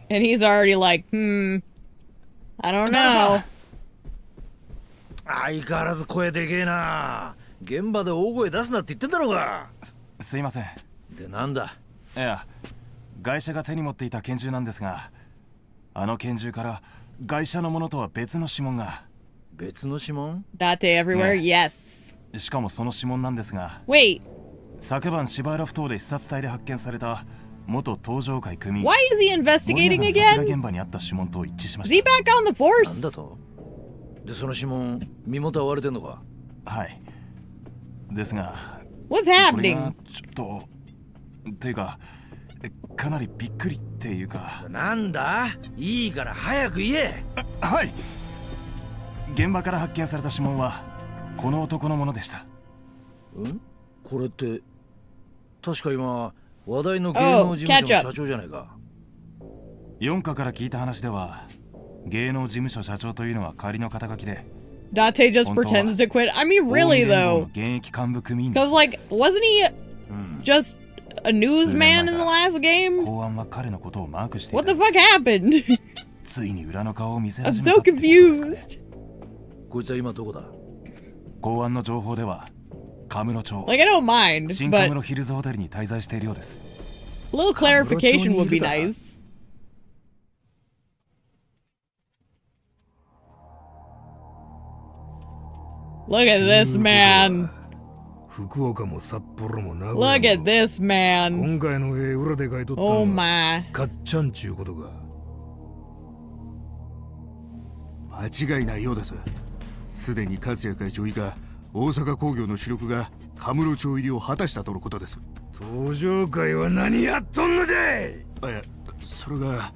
And he's already like, I don't know. 相変わらず声でけえな。現場で大声出すなって言ってんだろうが。すいません。で、なんだ。いや、外車が手に持っていた拳銃なんですが、あの拳銃から外車のものとは別の指紋が。別の指紋？ Date everywhere? Yes. しかもその指紋なんですが、Wait. 昨晩芝浦埠頭で視察隊で発見された元東上会組員。Why is he investigating 森永の殺害 again? 現場にあった指紋と一致しま Is し he back on the なんだ force? と？で、その指紋、身元は割れてんのか？た。はい。ですが、 What's これ happening? がちょっと、っていうか、かなりびっくりっていうか。なんだ？いいから早く言え。はい。現場から発見された指紋はこの男のものでした。ん？これって確か今話題の芸能事務所の社長じゃないか。4課から聞いた話では、芸能事務所社長というのは仮の肩書きで、 Date just pretends to quit. I mean, really though. 現役幹部組員 Because, like, wasn't he just a newsman in the last game? 公安は彼のことをマークしてい What た。 the fuck happened? ついに裏の顔を見せ I'm 始め so たってことですかね。 confused. こいつは今どこだ？公安の情報では、カムロ町、 Like, I don't mind, 新カ but ムロヒルズホテルに滞在しているようです。 a little clarification would be nice. Look at this man. 福岡も札幌も名古 Look 屋 at も this man. 今回の絵裏で書いとった Oh のは my. かっちゃんちゅうことか。間違いないようです。すでに勝谷会長以下大阪工業の主力がカムロ町入りを果たしたとのことです。東上会は何やっとんのじゃい。それが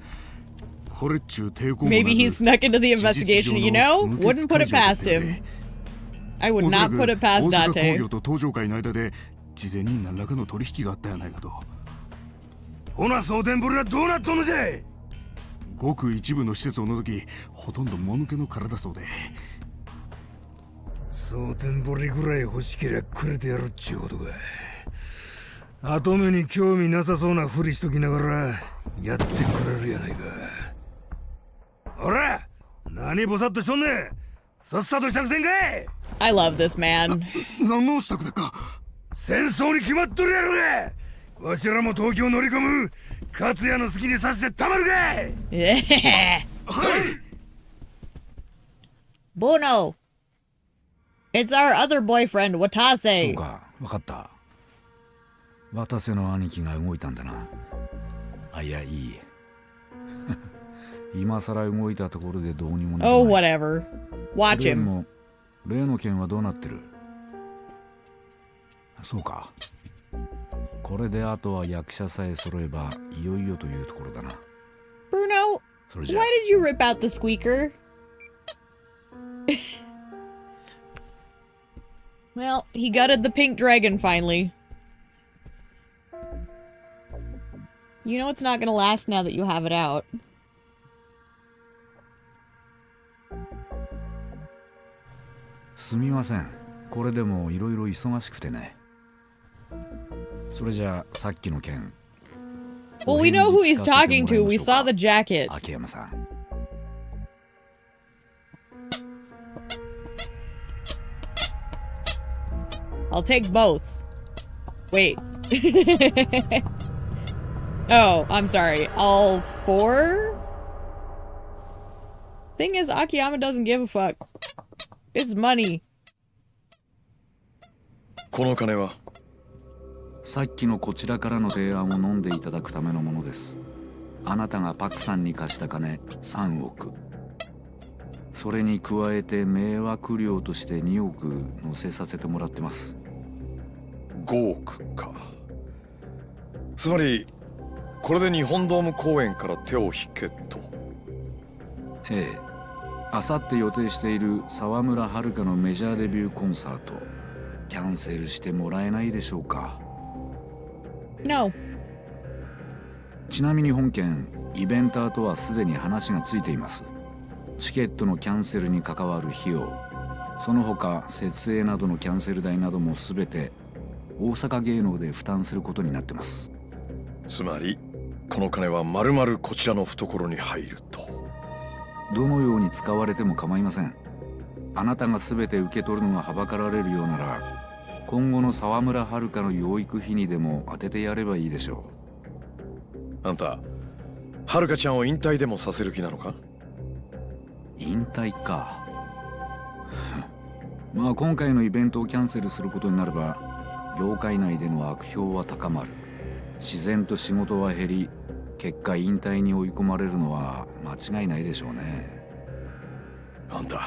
これっちゅう抵抗もなく Maybe he snuck into the investigation, you know? Wouldn't put it past him. I would not put it past 大阪工 Date. 業と東上会の間で事前に何らかの取引があったやないかと。ほな蒼天ぶりはどうなっとんのじゃい。ごく一部の施設を除きほとんどもぬけの殻だそうで。蒼天ぶりぐらい欲しけりゃくれてやるっちゅうことか。後目に興味なさそうなふりしときながらやってくれるやないか。ほら、何ぼさっとしとんねん。さっさとしたくせんかい。 I love this man. 何の支度だか。戦争に決まっとるやろが。わしらも東京乗り込む。勝也の好きにさせてたまるかい。 Yeah. Bruno. It's our other boyfriend, そう Watase. か、わかった。渡瀬の兄貴が動いたんだな。あ、いや、いい。今さら動いたところでどうにもならない。 Oh, whatever. Watch で him. も例の件はどうなってる？そうか。これであとは役者さえ揃えばいよいよというところだな。Bruno, それじゃ why did you rip out the squeaker? Well, he gutted the pink dragon finally. You know it's not gonna last now that you have it out. すみません。これでもいろいろ忙しくてね。それじゃあさっきの件。 Well, we know who he's talking to. We saw the jacket. 秋山さん。I'll take both. Wait. Oh, I'm sorry. All 4? Thing is, Akiyama doesn't give a fuck. It's money. この金はさっきのこちらからの提案を飲んでいただくためのものです。あなたがパクさんに貸した金3億。それに加えて迷惑料として2億乗せさせてもらってます。5億か。つまりこれで日本ドーム公演から手を引けと。ええ。あさって予定している沢村遥のメジャーデビューコンサート、キャンセルしてもらえないでしょうか。 No. ちなみに本件イベンターとはすでに話がついています。チケットのキャンセルに関わる費用、その他設営などのキャンセル代なども全て大阪芸能で負担することになってます。つまりこの金はまるまるこちらの懐に入ると。どのように使われても構いません。あなたが全て受け取るのがはばかられるようなら、今後の沢村遥の養育費にでも当ててやればいいでしょう。あんた遥ちゃんを引退でもさせる気なのか。引退か。まあ今回のイベントをキャンセルすることになれば、業界内での悪評は高まる。自然と仕事は減り、結果引退に追い込まれるのは間違いないでしょうね。あんた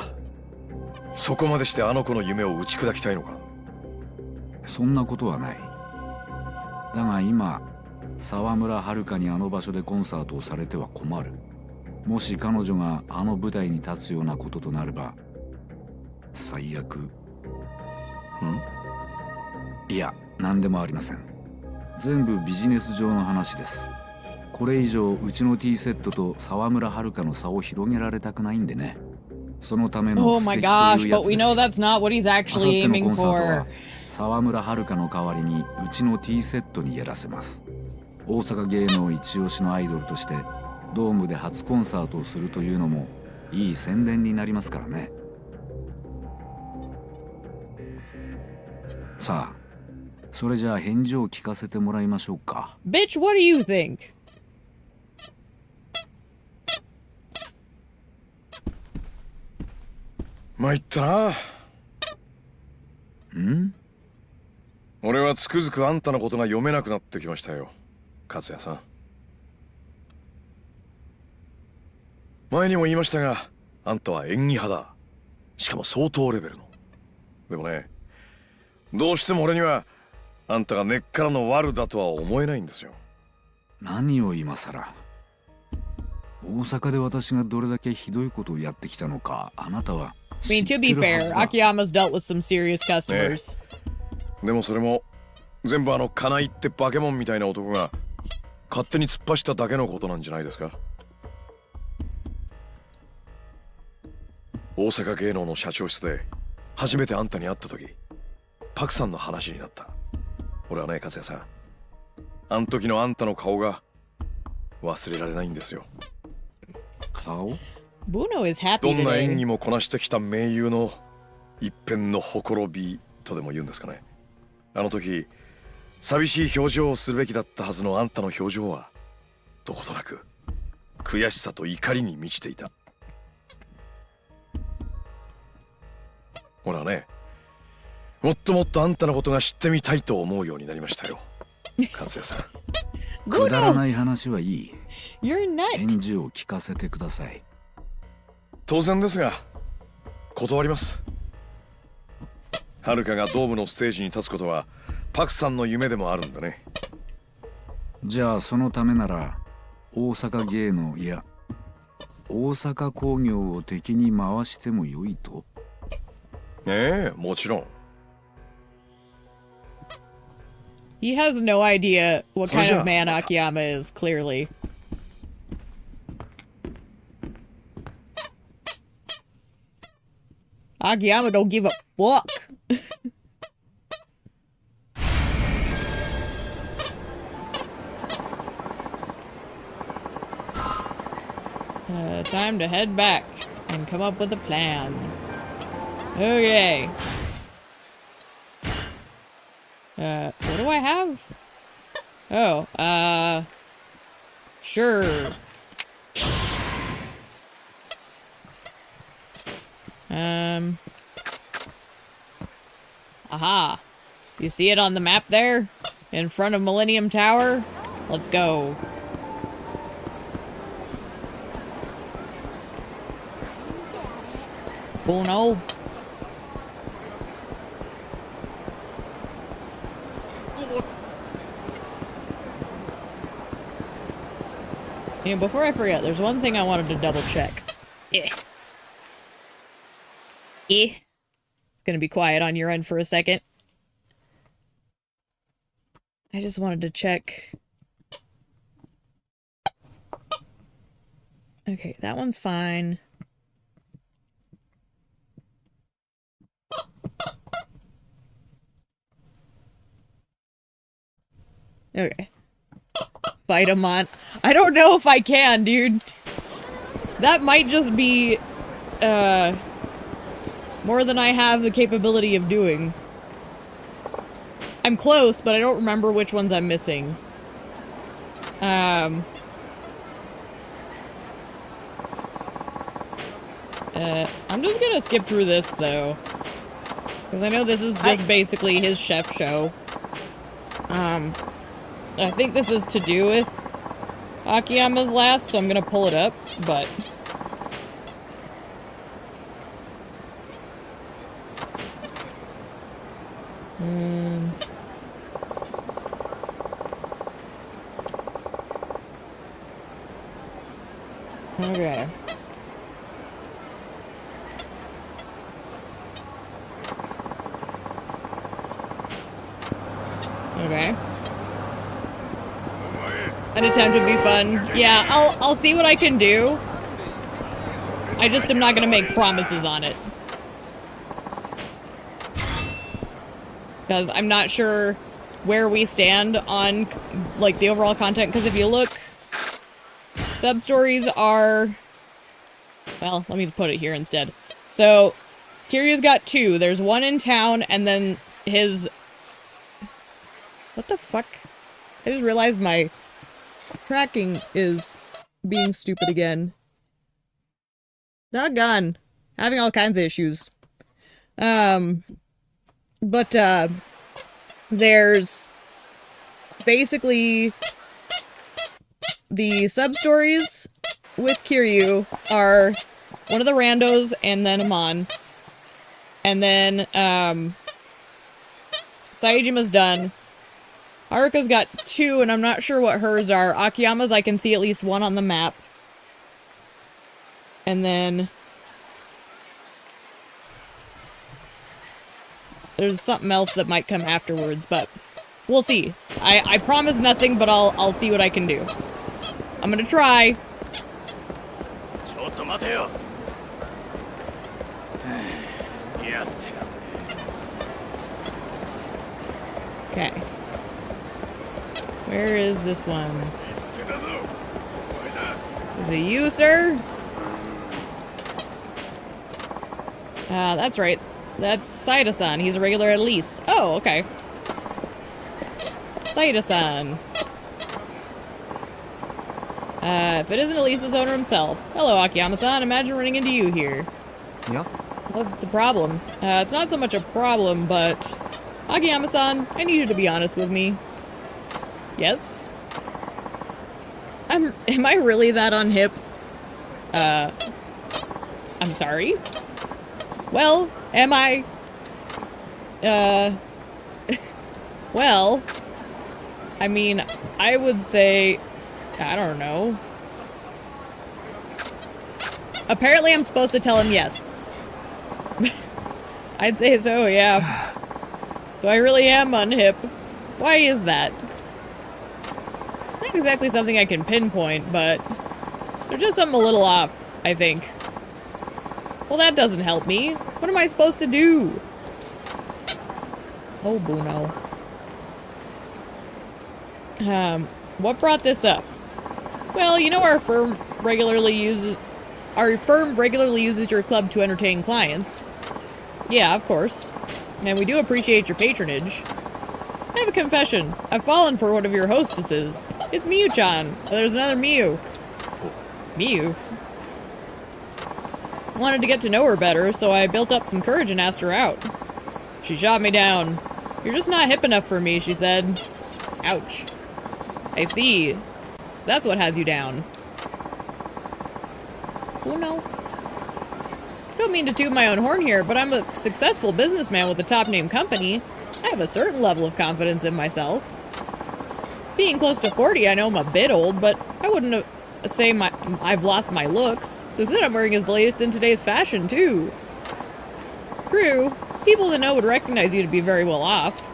そこまでしてあの子の夢を打ち砕きたいのか。そんなことはない。だが今沢村遥にあの場所でコンサートをされては困る。もし彼女があの舞台に立つようなこととなれば最悪。いや、何でもありません。全部ビジネス上の話です。これ以上うちの T セットと沢村遥の差を広げられたくないんでね。そのための Oh my gosh, but we know that's not what he's actually aiming for. 沢村遥の代わりにうちの T セットにやらせます。大阪芸能一押しのアイドルとしてドームで初コンサートをするというのもいい宣伝になりますからね。さあ、それじゃあ返事を聞かせてもらいましょうか。Bitch, what do you think? 参ったな。俺はつくづくあんたのことが読めなくなってきましたよ、勝也さん。前にも言いましたが、あんたは演技派だ。しかも相当レベルの。でもね、どうしても俺にはあんたが根っからの悪だとは思えないんですよ。何を今さら。大阪で私がどれだけひどいことをやってきたのか、あなたは。I mean, to be fair, Akiyama's dealt with some serious customers. でもそれも全部あの金井ってバケモンみたいな男が勝手に突っ走っただけのことなんじゃないですか。大阪芸能の社長室で初めてあんたに会った時、パクさんの話になった。俺はね、勝也さん、あん時のあんたの顔が忘れられないんですよ。顔？Buno is happy どんな演 today. 技もこなしてきた名優の一片のほころびとでも言うんですかね。あの時寂しい表情をするべきだったはずのあんたの表情はどことなく悔しさと怒りに満ちていた。ほらね、もっともっとあんたのことが知ってみたいと思うようになりましたよ、勝也さん。くだらない話はいい。 You're nuts. 返事を聞かせてください。当然ですが断ります。はるかがドームのステージに立つことはパクさんの夢でもあるんだね。じゃあそのためなら大阪芸能、いや大阪工業を敵に回してもよいと。ええ、もちろん。He has no idea what kind of man Akiyama is, clearly. Akiyama don't give a fuck. Time to head back and come up with a plan. Okay. What do I have? Oh, Sure. Aha. You see it on the map there? In front of Millennium Tower? Let's go. Oh no. Yeah, before I forget, there's one thing I wanted to double check. It's gonna be quiet on your end for a second. I just wanted to check. Okay, that one's fine. Okay. Fight him on. I don't know if I can, dude. That might just be, more than I have the capability of doing. I'm close, but I don't remember which ones I'm missing. I'm just gonna skip through this, though. Because I know this is just basically his chef show. I think this is to do with Akiyama's last, so I'm gonna pull it up, but... Okay. Okay. An attempt would be fun. Yeah, I'll see what I can do. I just am not gonna make promises on it. Because I'm not sure where we stand on, like, the overall content. Because if you look, sub-stories are... Well, let me put it here instead. So, Kiryu's got 2. There's one in town, and then his... What the fuck? I just realized my tracking is being stupid again. Doggone. Having all kinds of issues. There's basically the sub-stories with Kiryu are one of the randos and then Amon. And then, Saijima's done. Haruka's got 2, and I'm not sure what hers are. Akiyama's, I can see at least 1 on the map. And then... there's something else that might come afterwards, but... we'll see. I promise nothing, but I'll see what I can do. I'm gonna try. Okay. Where is this one? Is it you, sir? That's right. That's Saida-san. He's a regular at least. Oh, okay. Saida-san. If it isn't Elisa's owner himself. Hello, Akiyama-san. Imagine running into you here. Yeah? Plus, it's a problem. It's not so much a problem, but... Akiyama-san, I need you to be honest with me. Yes? Am I really that unhip? I'm sorry? Well, am I? Well, I mean, I would say, I don't know. Apparently I'm supposed to tell him yes. I'd say so, yeah. So I really am unhip. Why is that? Not exactly something I can pinpoint, but there's just something a little off, I think. Well, that doesn't help me. What am I supposed to do? Oh, Buno. What brought this up? Well, you know our firm regularly uses your club to entertain clients. Yeah, of course. And we do appreciate your patronage. I have a confession. I've fallen for one of your hostesses. It's Miyu-chan. There's another Miyu. Miyu? I wanted to get to know her better, so I built up some courage and asked her out. She shot me down. You're just not hip enough for me, she said. Ouch. I see. That's what has you down. Oh no. Don't mean to toot my own horn here, but I'm a successful businessman with a top-name company. I have a certain level of confidence in myself. Being close to 40, I know I'm a bit old, but I wouldn't say I've lost my looks. The suit I'm wearing is the latest in today's fashion, too. True, people that know would recognize you to be very well off.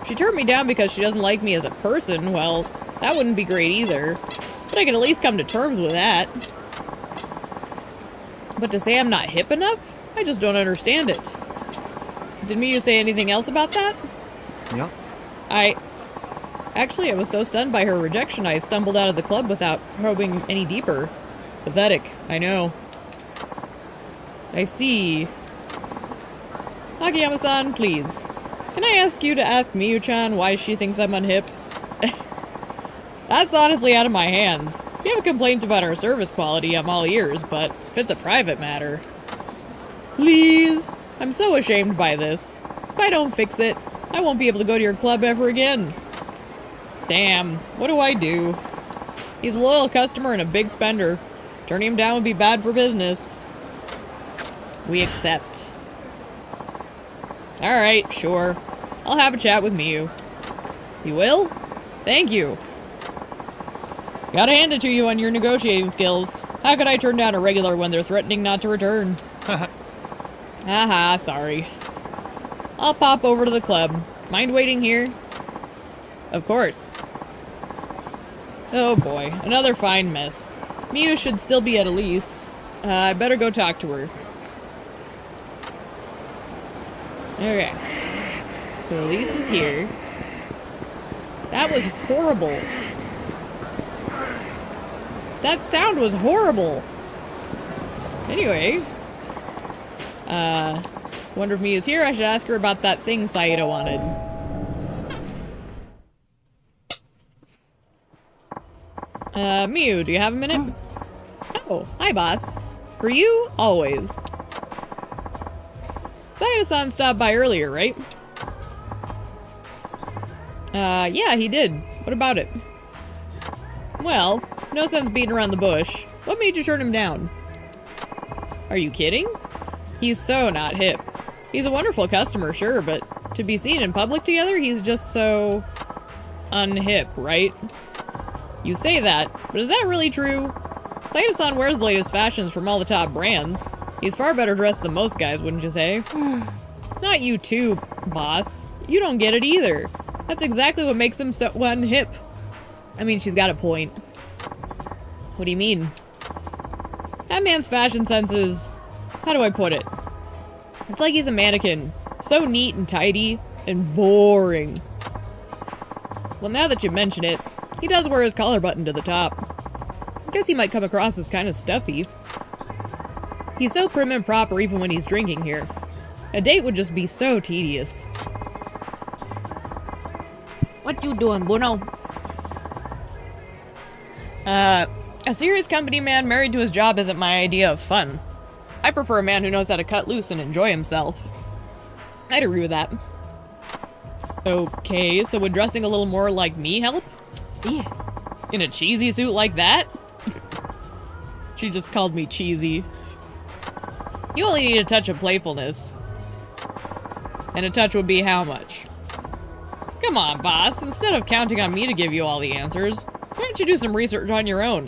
If she turned me down because she doesn't like me as a person, well, that wouldn't be great either. But I can at least come to terms with that. But to say I'm not hip enough? I just don't understand it. Did Miyu say anything else about that? Yeah. Actually, I was so stunned by her rejection, I stumbled out of the club without probing any deeper. Pathetic, I know. I see. Akiyama-san, please. Can I ask you to ask Miyu-chan why she thinks I'm unhip? That's honestly out of my hands. If you have a complaint about our service quality, I'm all ears, but if it's a private matter... Please? I'm so ashamed by this. If I don't fix it, I won't be able to go to your club ever again. Damn, what do I do? He's a loyal customer and a big spender. Turning him down would be bad for business. We accept. Alright, sure. I'll have a chat with Miyu. You will? Thank you. Gotta hand it to you on your negotiating skills. How could I turn down a regular when they're threatening not to return? Haha, sorry. I'll pop over to the club. Mind waiting here? Of course. Oh boy, another fine mess. Miyu should still be at Elise. I better go talk to her. Okay. So Elise is here. That was horrible. That sound was horrible. Anyway. Wonder if Miyu's here. I should ask her about that thing Saito wanted. Miyu, do you have a minute? Oh, hi boss. For you, always. Saito-san stopped by earlier, right? Yeah, he did. What about it? Well, no sense beating around the bush. What made you turn him down? Are you kidding? He's so not hip. He's a wonderful customer, sure, but to be seen in public together, he's just so... unhip, right? You say that, but is that really true? Saito-san wears the latest fashions from all the top brands. He's far better dressed than most guys, wouldn't you say? Not you too, boss. You don't get it either. That's exactly what makes him so unhip. I mean, she's got a point. What do you mean? That man's fashion sense is... how do I put it? It's like he's a mannequin. So neat and tidy and boring. Well, now that you mention it, he does wear his collar button to the top. I guess he might come across as kind of stuffy. He's so prim and proper even when he's drinking here. A date would just be so tedious. What you doing, Bruno? A serious company man married to his job isn't my idea of fun. I prefer a man who knows how to cut loose and enjoy himself. I'd agree with that. Okay, so would dressing a little more like me help? Yeah. In a cheesy suit like that? She just called me cheesy. You only need a touch of playfulness. And a touch would be how much? Come on, boss. Instead of counting on me to give you all the answers, why don't you do some research on your own?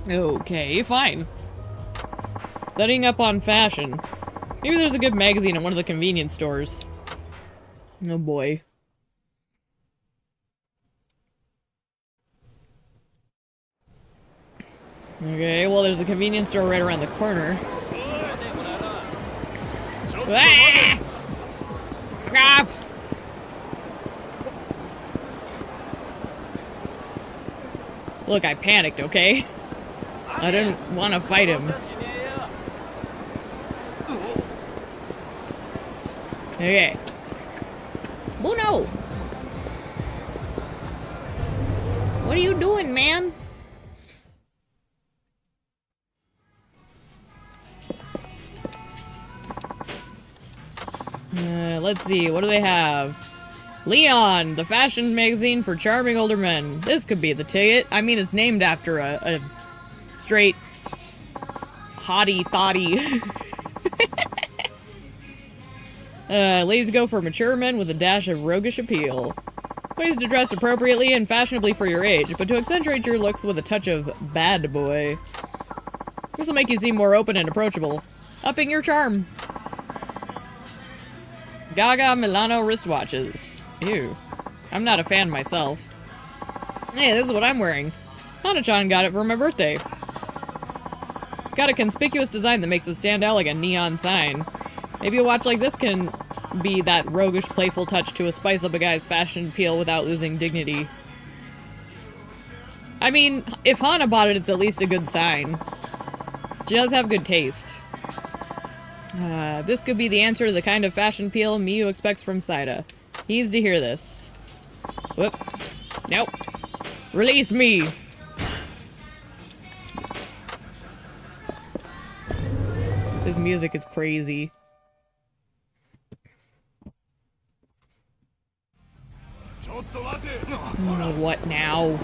Okay, fine. Studying up on fashion. Maybe there's a good magazine at one of the convenience stores. Oh boy. Okay, well there's a convenience store right around the corner. Ah! Ah! Look, I panicked, okay? I didn't want to fight him. Okay. Oh no! What are you doing, man? Let's see, what do they have? Leon, the fashion magazine for charming older men. This could be the ticket. I mean, it's named after a straight hottie thotty. Ladies go for mature men with a dash of roguish appeal. Ways to dress appropriately and fashionably for your age, but to accentuate your looks with a touch of bad boy. This will make you seem more open and approachable, upping your charm. Gaga Milano wristwatches. Ew. I'm not a fan myself. Hey, this is what I'm wearing. Hana-chan got it for my birthday. It's got a conspicuous design that makes it stand out like a neon sign. Maybe a watch like this can be that roguish, playful touch to spice up a guy's fashion appeal without losing dignity. I mean, if Hana bought it, it's at least a good sign. She does have good taste. This could be the answer to the kind of fashion appeal Miyu expects from Saida. He needs to hear this. Whoop. Nope. Release me! This music is crazy. Oh, what now?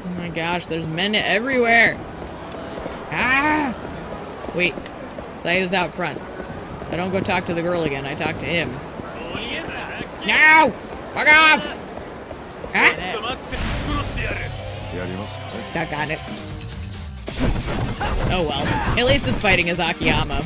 Oh my gosh, there's men everywhere! Ah! Wait. Saida's out front. I don't go talk to the girl again, I talk to him. No! Fuck off! Ah! That got it. Oh well. At least it's fighting as Akiyama.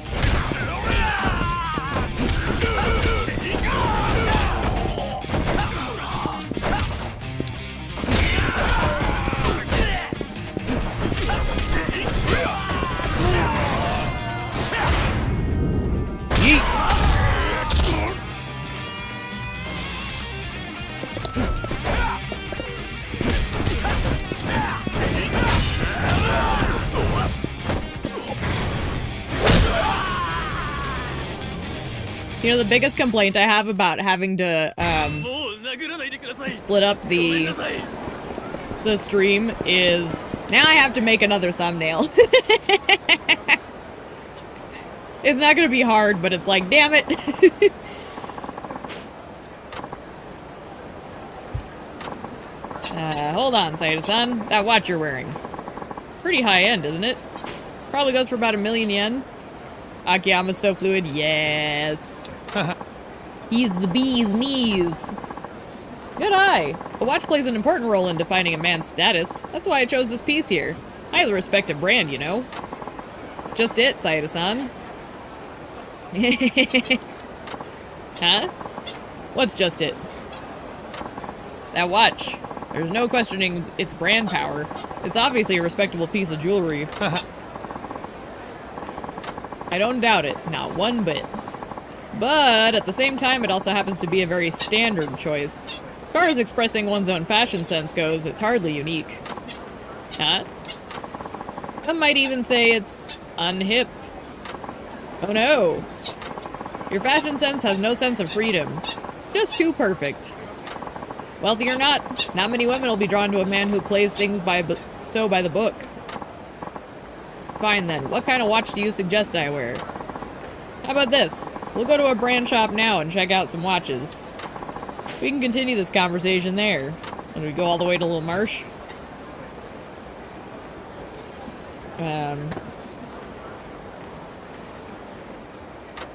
You know, the biggest complaint I have about having to split up the stream is now I have to make another thumbnail. It's not gonna be hard, but it's like, damn it. Hold on, Saida-san. That watch you're wearing. Pretty high end, isn't it? Probably goes for about 1,000,000 yen. Akiyama's so fluid. Yes. He's the bee's knees. Good eye. A watch plays an important role in defining a man's status. That's why I chose this piece here. Highly respected brand, you know. It's just it, Saida-san. Huh? What's just it? That watch. There's no questioning its brand power. It's obviously a respectable piece of jewelry. I don't doubt it, not one bit. But at the same time, it also happens to be a very standard choice. As far as expressing one's own fashion sense goes, it's hardly unique. Huh? Some might even say it's unhip. Oh no. Your fashion sense has no sense of freedom. Just too perfect. Wealthy or not, not many women will be drawn to a man who plays things by the book. Fine then, what kind of watch do you suggest I wear? How about this? We'll go to a brand shop now and check out some watches. We can continue this conversation there. When we go all the way to Little Marsh.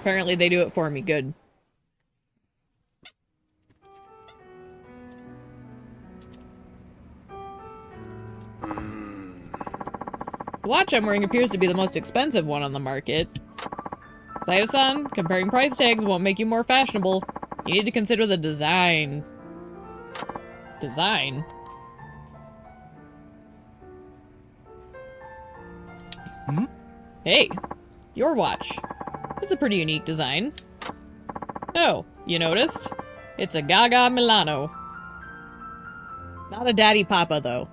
Apparently they do it for me. Good. The watch I'm wearing appears to be the most expensive one on the market. Saida-san, comparing price tags won't make you more fashionable. You need to consider the design. Design? Hmm? Hey, your watch. It's a pretty unique design. Oh, you noticed? It's a Gaga Milano. Not a Daddy Papa, though.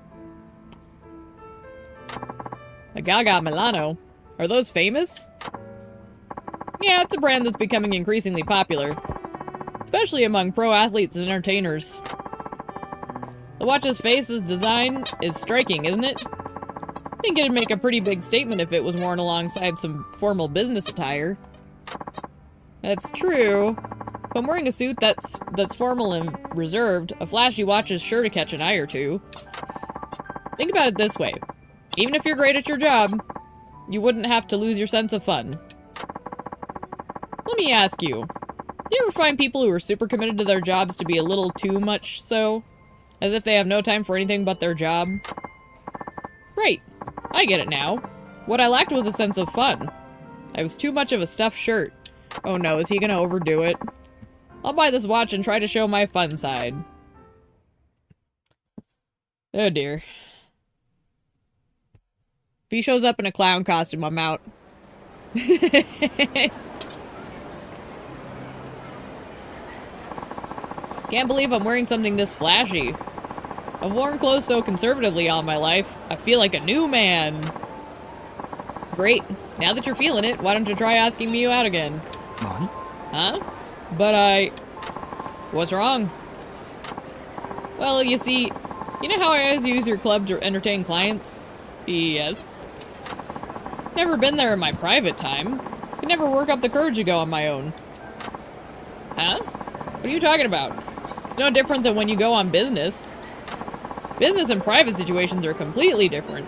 A Gaga Milano? Are those famous? Yeah, it's a brand that's becoming increasingly popular. especially among pro athletes and entertainers. The watch's face's design is striking, isn't it? I think it'd make a pretty big statement if it was worn alongside some formal business attire. That's true. If I'm wearing a suit that's formal and reserved, a flashy watch is sure to catch an eye or two. Think about it this way. Even if you're great at your job, you wouldn't have to lose your sense of fun. Let me ask you, do you ever find people who are super committed to their jobs to be a little too much so? As if they have no time for anything but their job? Right. I get it now. What I lacked was a sense of fun. I was too much of a stuffed shirt. Oh no, is he gonna overdo it? I'll buy this watch and try to show my fun side. Oh dear. If he shows up in a clown costume, I'm out. Can't believe I'm wearing something this flashy. I've worn clothes so conservatively all my life. I feel like a new man. Great. Now that you're feeling it, why don't you try asking me out again? Huh? But what's wrong? Well, you see, you know how I always use your club to entertain clients? Yes. Never been there in my private time. Could never work up the courage to go on my own. Huh? What are you talking about? It's no different than when you go on business. Business and private situations are completely different.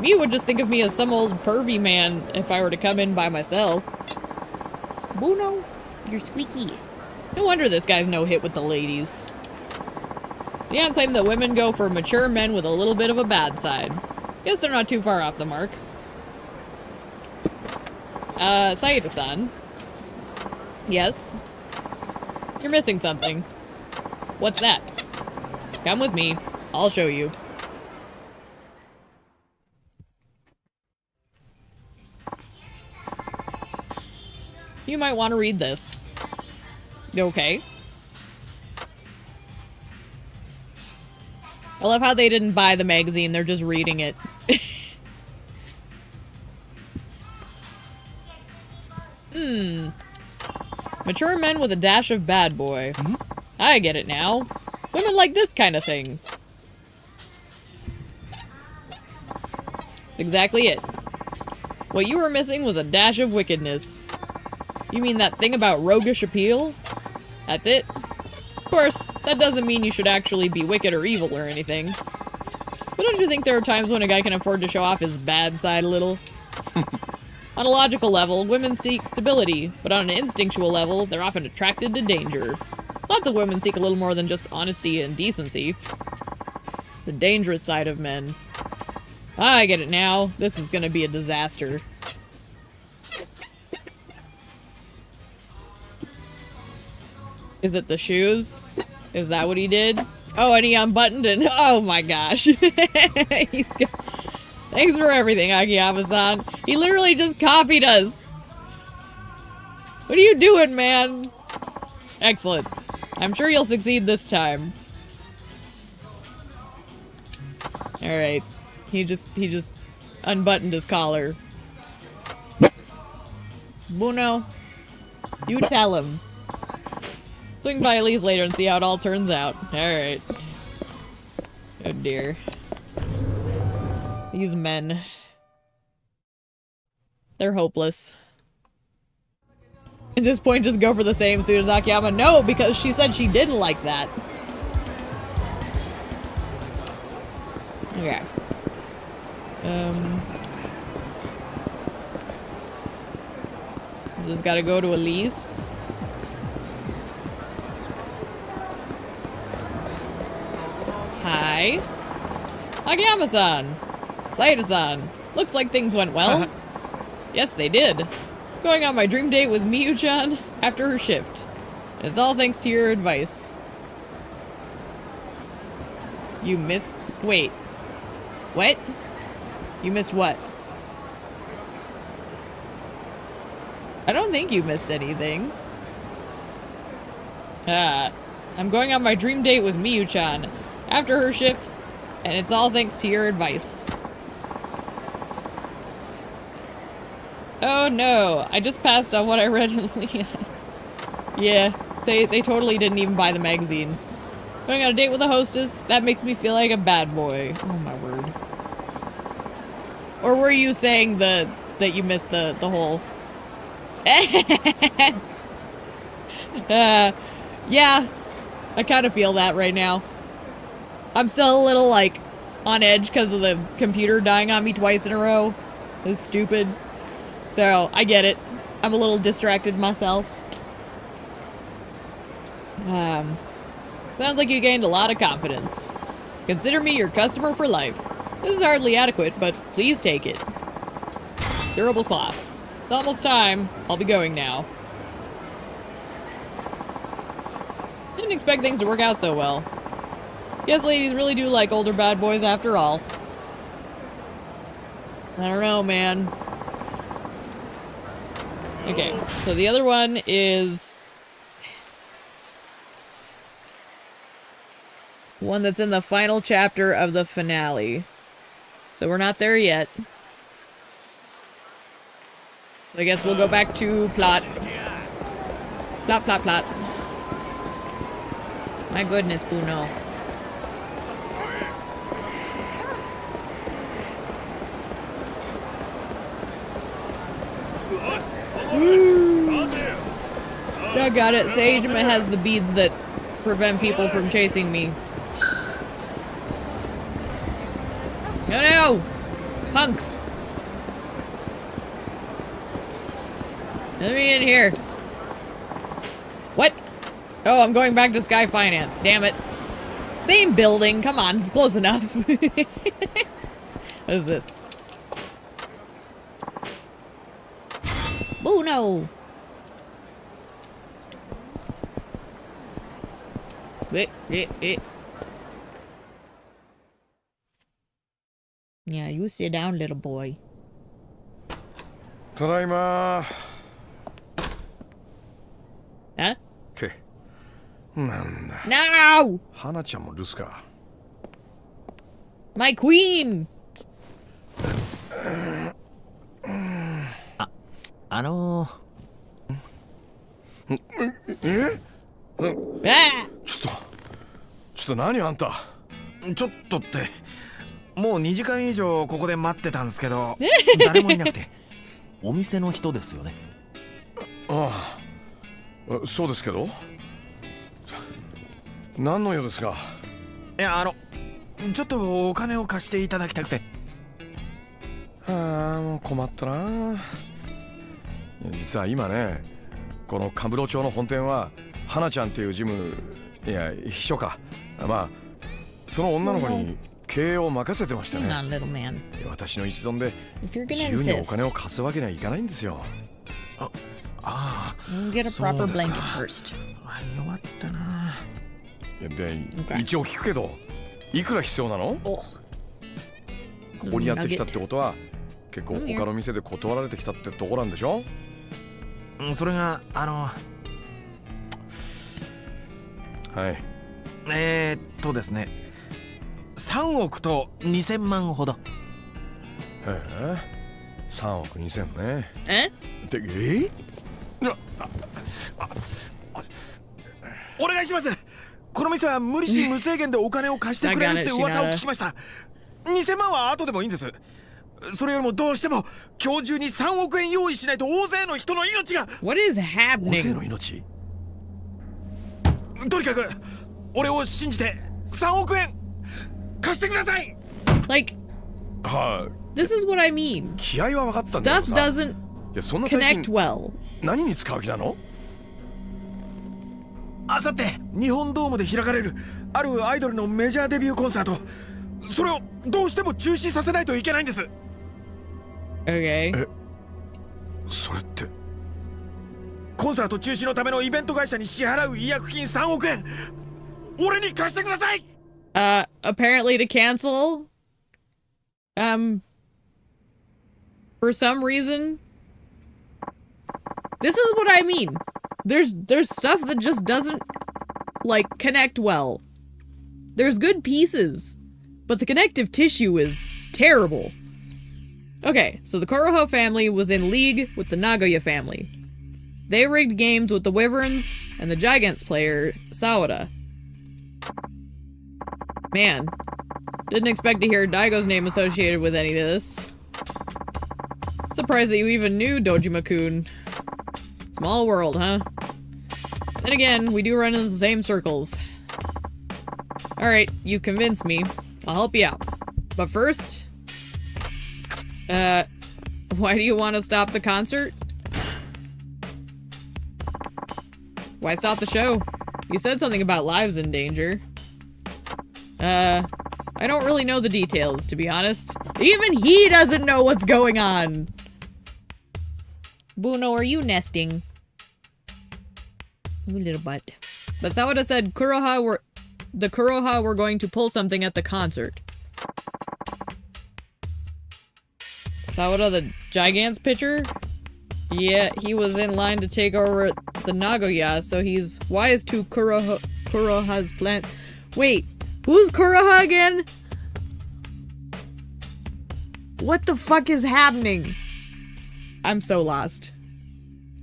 Me would just think of me as some old pervy man if I were to come in by myself. Bruno, you're squeaky. No wonder this guy's no hit with the ladies. Leon claimed that women go for mature men with a little bit of a bad side. Guess they're not too far off the mark. Saito-san. Yes? You're missing something. What's that? Come with me. I'll show you. You might want to read this. Okay. I love how they didn't buy the magazine, they're just reading it. Mature men with a dash of bad boy. I get it now. Women like this kind of thing. That's exactly it. What you were missing was a dash of wickedness. You mean that thing about roguish appeal? That's it. Of course, that doesn't mean you should actually be wicked or evil or anything. But don't you think there are times when a guy can afford to show off his bad side a little? On a logical level, women seek stability, but on an instinctual level, they're often attracted to danger. Lots of women seek a little more than just honesty and decency. The dangerous side of men. I get it now. This is gonna be a disaster. Is it the shoes? Is that what he did? Oh, and he unbuttoned and oh my gosh. Thanks for everything, Akiyama-san. He literally just copied us. What are you doing, man? Excellent. I'm sure you'll succeed this time. Alright. He just unbuttoned his collar. Bruno, you tell him. Swing by Elise later and see how it all turns out. Alright. Oh dear. These men. They're hopeless. At this point, just go for the same suit as Akiyama. No, because she said she didn't like that. Okay. Just gotta go to Elise. Hi. Akiyama-san. Saito-san. Looks like things went well. Yes, they did. Going on my dream date with Miyu-chan after her shift. And it's all thanks to your advice. You missed... Wait. What? You missed what? I don't think you missed anything. I'm going on my dream date with Miyu-chan after her shift, and it's all thanks to your advice. Oh no, I just passed on what I read in Leon. Yeah, they totally didn't even buy the magazine. Going on a date with a hostess, that makes me feel like a bad boy. Oh my word. Or were you saying that you missed the whole... yeah, I kind of feel that right now. I'm still a little, like, on edge because of the computer dying on me twice in a row. It's stupid. So, I get it. I'm a little distracted myself. Sounds like you gained a lot of confidence. Consider me your customer for life. This is hardly adequate, but please take it. Durable cloth. It's almost time. I'll be going now. Didn't expect things to work out so well. Guess ladies really do like older bad boys after all. I don't know, man. Okay, so the other one is... one that's in the final chapter of the finale. So we're not there yet. So I guess we'll go back to plot. Plot, plot, plot. My goodness, Bruno. I got it. Sagema has the beads that prevent people from chasing me. Oh no! Punks! Let me in here. What? Oh, I'm going back to Sky Finance. Damn it. Same building. Come on, it's close enough. What is this? Oh no! Yeah, you sit down, little boy. ただいま Huh? ってなんだ No! 花ちゃんも留守か My queen! え Ah! ちょっと何あんたちょっとってもう2時間以上ここで待ってたんですけど誰もいなくてお店の人ですよねああそうですけど何の用ですかいやちょっとお金を貸していただきたくてああもう困ったな実は今ねこの神室町の本店は花ちゃんっていう事務いや秘書かまあその女の子に経営を任せてましたね Hang on, little man. 私の一存で If you're 自 gonna 由にお insist, 金を貸すわけにはいかないんですよ get a そう proper ですか blanket first. 弱ったなで Okay. 一応聞くけどいくら必要なの Oh. ここにやってきたってことは結構他の店で断られてきたってとこなんでしょそれがはいですね3億と2000万ほどへえ3億2000ね Eh? ってお願いしますこの店は無理し無制限でお金を貸してくれるって噂を聞きました2000万は後でもいいんですそれよりもどうしても今日中に3億円用意しないと大勢の人の命が What is 大勢 happening? の命とにかく俺を信じて3億円貸してください Like, はい this is what I mean. 気合は分かったんだ Stuff けどさ doesn't いやそんな大 connect 金 well. 何に使う気なのあさって日本ドームで開かれるあるアイドルのメジャーデビューコンサートそれをどうしても中止させないといけないんです Okay. それってコンサート中止のためのイベント会社に支払う違約金3億円俺に貸してください Apparently to cancel. For some reason. This is what I mean. There's stuff that just doesn't, like, connect well. There's good pieces, but the connective tissue is terrible. Okay, so the Koroho family was in league with the Nagoya family. They rigged games with the Wyverns and the Gigants player, Sawada. Man, didn't expect to hear Daigo's name associated with any of this. Surprised that you even knew Dojima-kun. Small world, huh? Then again, we do run in the same circles. Alright, you convinced me. I'll help you out. But first... why do you want to stop the concert? Why stop the show? You said something about lives in danger. I don't really know the details, to be honest. Even he doesn't know what's going on! Buno, are you nesting? You little butt. But Sawada said the Kuroha were going to pull something at the concert. Sawada, the Gigants pitcher? Yeah, he was in line to take over the Nagoya, so he's wise to Kuroha's plan. Wait, who's Kuroha again? What the fuck is happening? I'm so lost.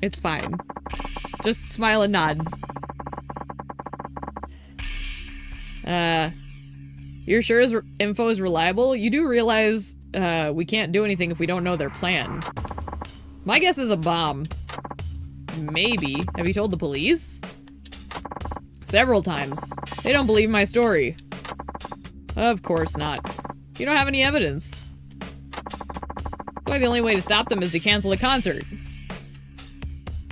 It's fine. Just smile and nod. You're sure his info is reliable? You do realize, we can't do anything if we don't know their plan. My guess is a bomb. Maybe. Have you told the police? Several times. They don't believe my story. Of course not. You don't have any evidence. Why the only way to stop them is to cancel the concert.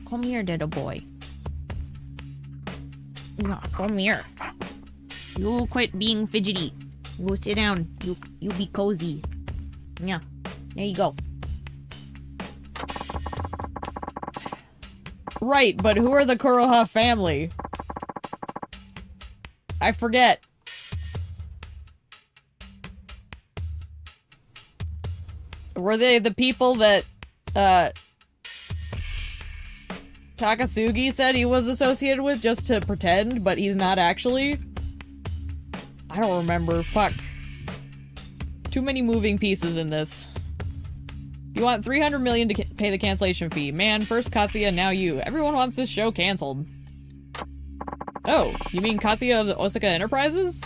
Come here, little boy. Yeah, come here. You quit being fidgety. You sit down. You be cozy. Yeah, there you go. Right, but who are the Kuroha family? I forget. Were they the people that, Takasugi said he was associated with just to pretend, but he's not actually? I don't remember. Fuck. Too many moving pieces in this. You want 300 million to pay the cancellation fee. Man, first Katsuya, now you. Everyone wants this show canceled. Oh, you mean Katsuya of the Osaka Enterprises?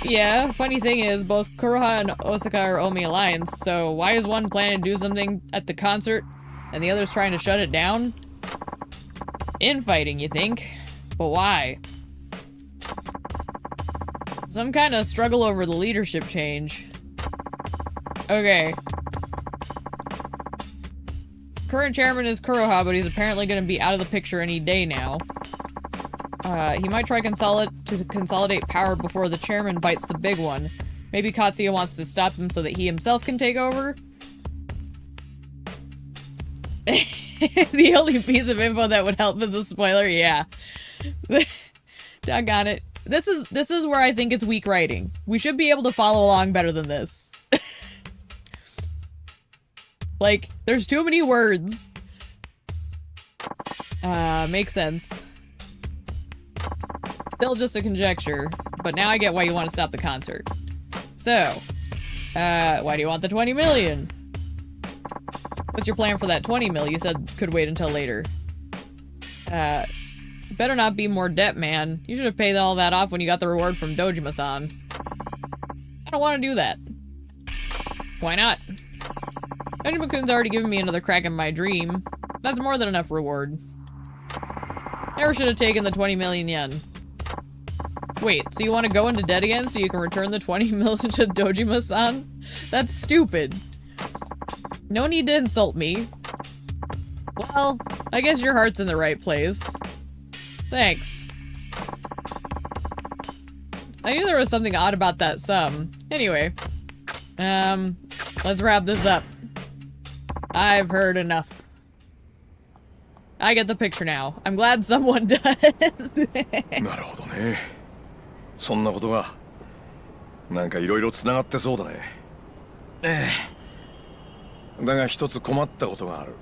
Yeah, funny thing is, both Kuroha and Osaka are Omi Alliance, so why is one planning to do something at the concert and the other's trying to shut it down? Infighting, you think? But why? Some kind of struggle over the leadership change. Okay. Current chairman is Kuroha, but he's apparently going to be out of the picture any day now. He might try to consolidate power before the chairman bites the big one. Maybe Katsuya wants to stop him so that he himself can take over? The only piece of info that would help is a spoiler, yeah. Doggone it. This is where I think it's weak writing. We should be able to follow along better than this. Like, there's too many words. Makes sense. Still just a conjecture, but now I get why you want to stop the concert. So, why do you want the 20 million? What's your plan for that 20 mil you said could wait until later? Better not be more debt, man. You should have paid all that off when you got the reward from Dojima-san. I don't want to do that. Why not? Dojima-kun's already given me another crack in my dream. That's more than enough reward. Never should have taken the 20 million yen. Wait, so you want to go into debt again so you can return the 20 million to Dojima-san? That's stupid. No need to insult me. Well, I guess your heart's in the right place. Thanks. I knew there was something odd about that sum. Anyway. Let's wrap this up. I've heard enough. I get the picture now. I'm glad someone does. なるほどね。そんなことがなんかいろいろつながってそうだね。だが一つ困ったことがある。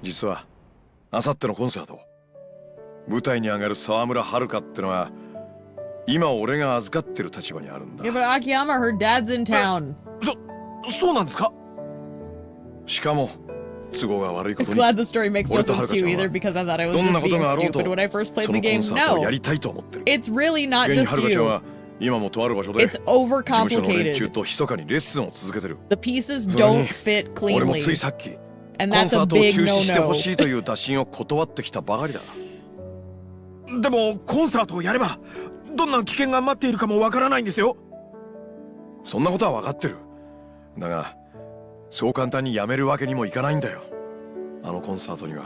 実はあさってのコンサート、舞台に上がる沢村遥ってのは今俺が預かってる立場にあるんだ。Yeah, but Akiyama, her dad's in town. そうなんですか？しかも都合が悪いこと I'm に glad the story makes no 俺と sense 遥 to ちゃ you ん either は because I thought I was どんな just こと being があろうと stupid when I first そ played の the コン game. サートを No, やりたいと思ってる it's really not 現に just 遥ちゃん you. は今もとある場所で It's 事務所の連中 overcomplicated. と密かにレッスンを続けてる The pieces それに don't fit 俺もつい cleanly. さっき And コン that's サ a ートを big 中止してほ no-no. しいという打診を断ってきたばかりだでもコンサートをやればどんな危険が待っているかもわからないんですよ。そんなことは分かってるだがそう簡単にやめるわけにもいかないんだよあのコンサートには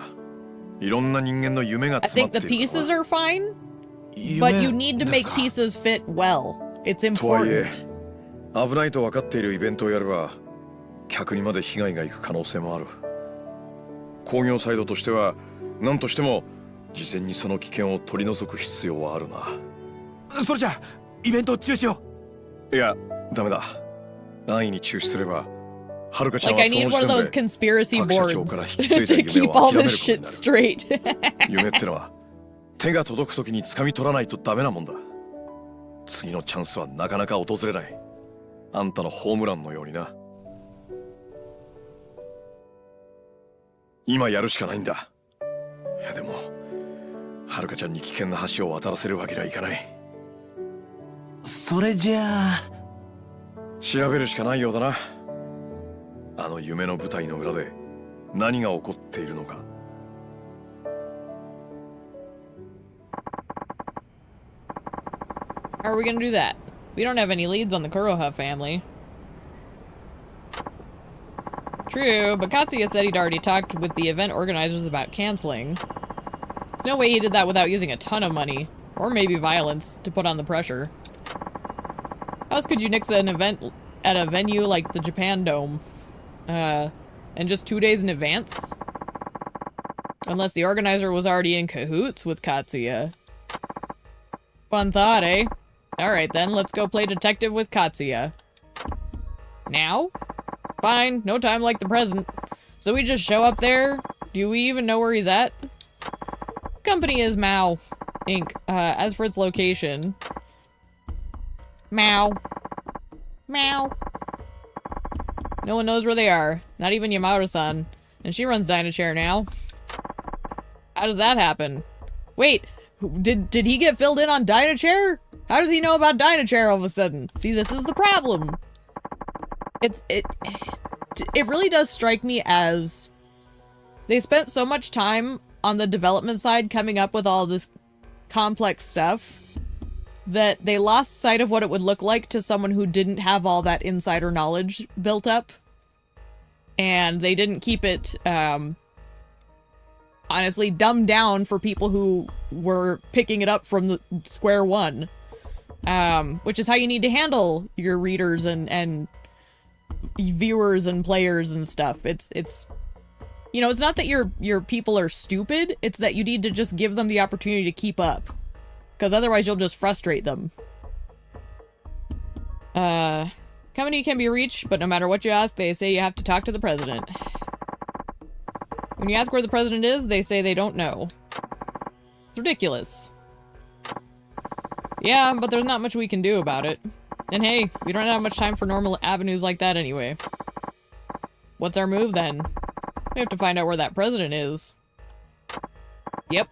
いろんな人間の夢が I 詰ま think って the いるから pieces な are fine, but you need to make pieces fit well. It's とはいえ important. 危ないと分かっているイベントをやれば客にまで被害がいく可能性もある工業サイドとしては何としても事前にその危険を取り除く必要はあるなそれじゃあイベント中止を。いやダメだ安易に中止すればはるかちゃん Like は I その need 時 one of 点で those conspiracy 各社長 boards から引き継いだ to 夢 keep を all 諦め this ること shit になる straight. 夢ってのは手が届く時に掴み取らないとダメなもんだ次のチャンスはなかなか訪れないあんたのホームランのようにな今やるしかないんだいやでもはるかちゃんに危険な橋を渡らせるわけにはいかないそれじゃあ調べるしかないようだなあの夢の舞台の裏で何が起こっているのかHow are we gonna do that? We don't have any leads on the Kuroha family. True, but Katsuya said he'd already talked with the event organizers about canceling. There's no way he did that without using a ton of money, or maybe violence, to put on the pressure. How else could you nix an event at a venue like the Japan Dome? And just 2 days in advance? Unless the organizer was already in cahoots with Katsuya. Fun thought, eh? Alright then, let's go play detective with Katsuya. Now? Fine, no time like the present. So we just show up there? Do we even know where he's at? Company is Mao Inc. As for its location... Mao. Mao. No one knows where they are. Not even Yamato-san. And she runs Dynachair now. How does that happen? Wait, did he get filled in on Dynachair? How does he know about Dynachair all of a sudden? See, this is the problem. It really does strike me as they spent so much time on the development side coming up with all this complex stuff that they lost sight of what it would look like to someone who didn't have all that insider knowledge built up. And they didn't keep it, honestly, dumbed down for people who were picking it up from the square one. Which is how you need to handle your readers and viewers and players and stuff. It's you know, it's not that your people are stupid, it's that you need to just give them the opportunity to keep up. Because otherwise you'll just frustrate them. Company can be reached, but no matter what you ask, they say you have to talk to the president. When you ask where the president is, they say they don't know. It's ridiculous. Yeah, but there's not much we can do about it. And hey, we don't have much time for normal avenues like that anyway. What's our move then? We have to find out where that president is. Yep.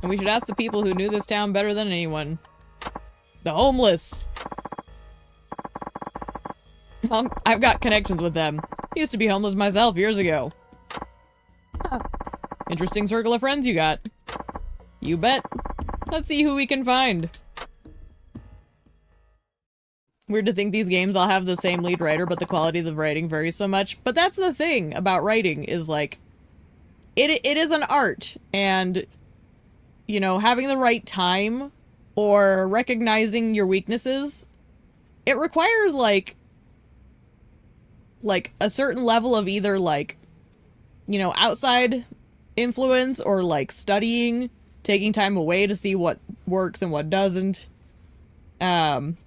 And we should ask the people who knew this town better than anyone. The homeless! I've got connections with them. Used to be homeless myself years ago. Interesting circle of friends you got. You bet. Let's see who we can find. Weird to think these games all have the same lead writer, but the quality of the writing varies so much. But that's the thing about writing, is like, it is an art, and, you know, having the right time, or recognizing your weaknesses, it requires, like a certain level of either, like, you know, outside influence, or, like, studying, taking time away to see what works and what doesn't.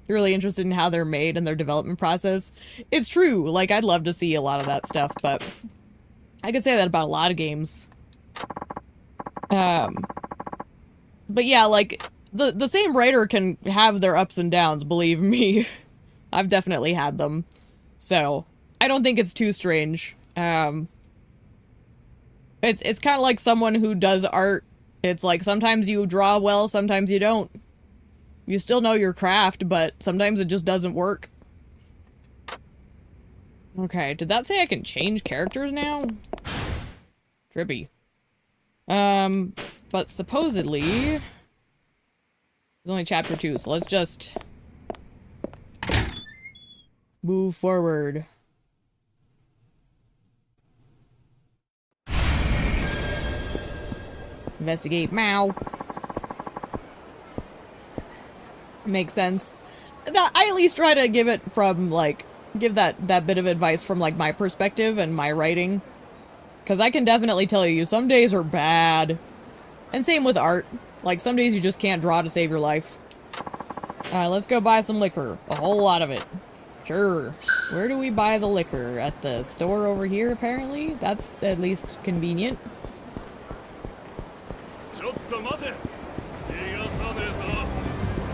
Really interested in how they're made and their development process. It's true, like, I'd love to see a lot of that stuff, but I could say that about a lot of games. But yeah, like, the same writer can have their ups and downs, believe me. I've definitely had them. So, I don't think it's too strange. It's kind of like someone who does art. It's like sometimes you draw well, sometimes you don't. You still know your craft, but sometimes it just doesn't work. Okay, did that say I can change characters now? Trippy. But supposedly... It's only chapter 2, so let's just... move forward. Investigate Mao. Makes sense. That I at least try to give it from, like, give that bit of advice from, like, my perspective and my writing. Because I can definitely tell you, some days are bad. And same with art. Like, some days you just can't draw to save your life. Alright, let's go buy some liquor. A whole lot of it. Sure. Where do we buy the liquor? At the store over here, apparently? That's at least convenient.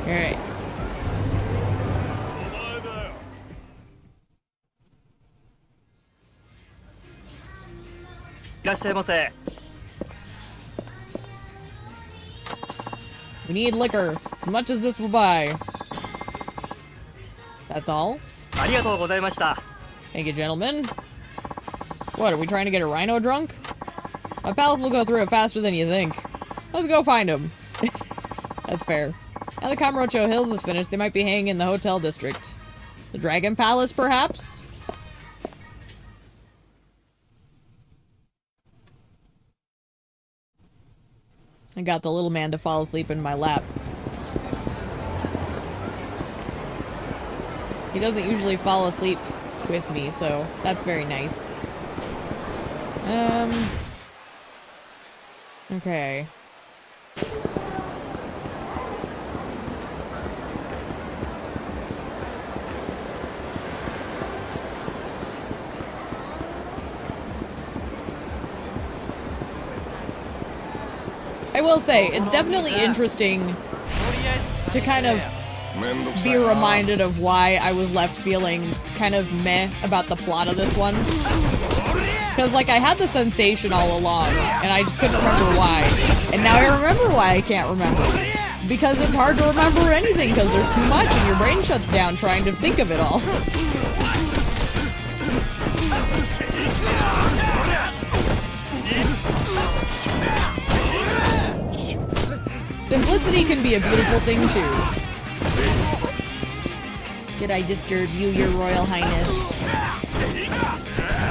Alright. We need liquor, as much as this will buy. That's all. Thank you, gentlemen. What, are we trying to get a rhino drunk? My pals will go through it faster than you think. Let's go find him. That's fair. Now the Kamurocho Hills is finished, they might be hanging in the hotel district. The Dragon Palace, perhaps? I got the little man to fall asleep in my lap. He doesn't usually fall asleep with me, so that's very nice. Okay. I will say, it's definitely interesting to kind of be reminded of why I was left feeling kind of meh about the plot of this one. Because, like, I had the sensation all along, and I just couldn't remember why. And now I remember why I can't remember. It's because it's hard to remember anything, because there's too much, and your brain shuts down trying to think of it all. Simplicity can be a beautiful thing, too. Did I disturb you, your royal highness?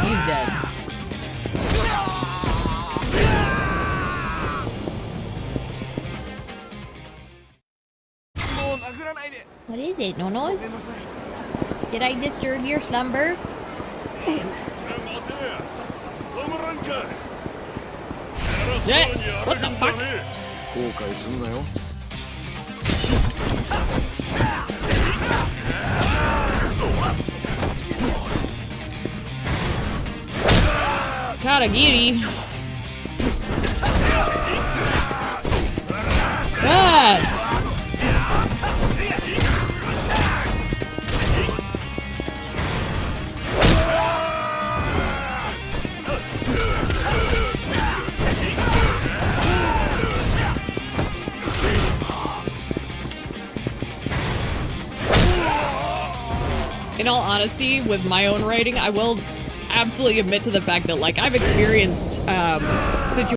He's dead. What is it, Nonos? Did I disturb your slumber? Yeah, what the fuck? Katagiri. God. In all honesty, with my own writing, I will absolutely admit to the fact that, like, I've experienced situations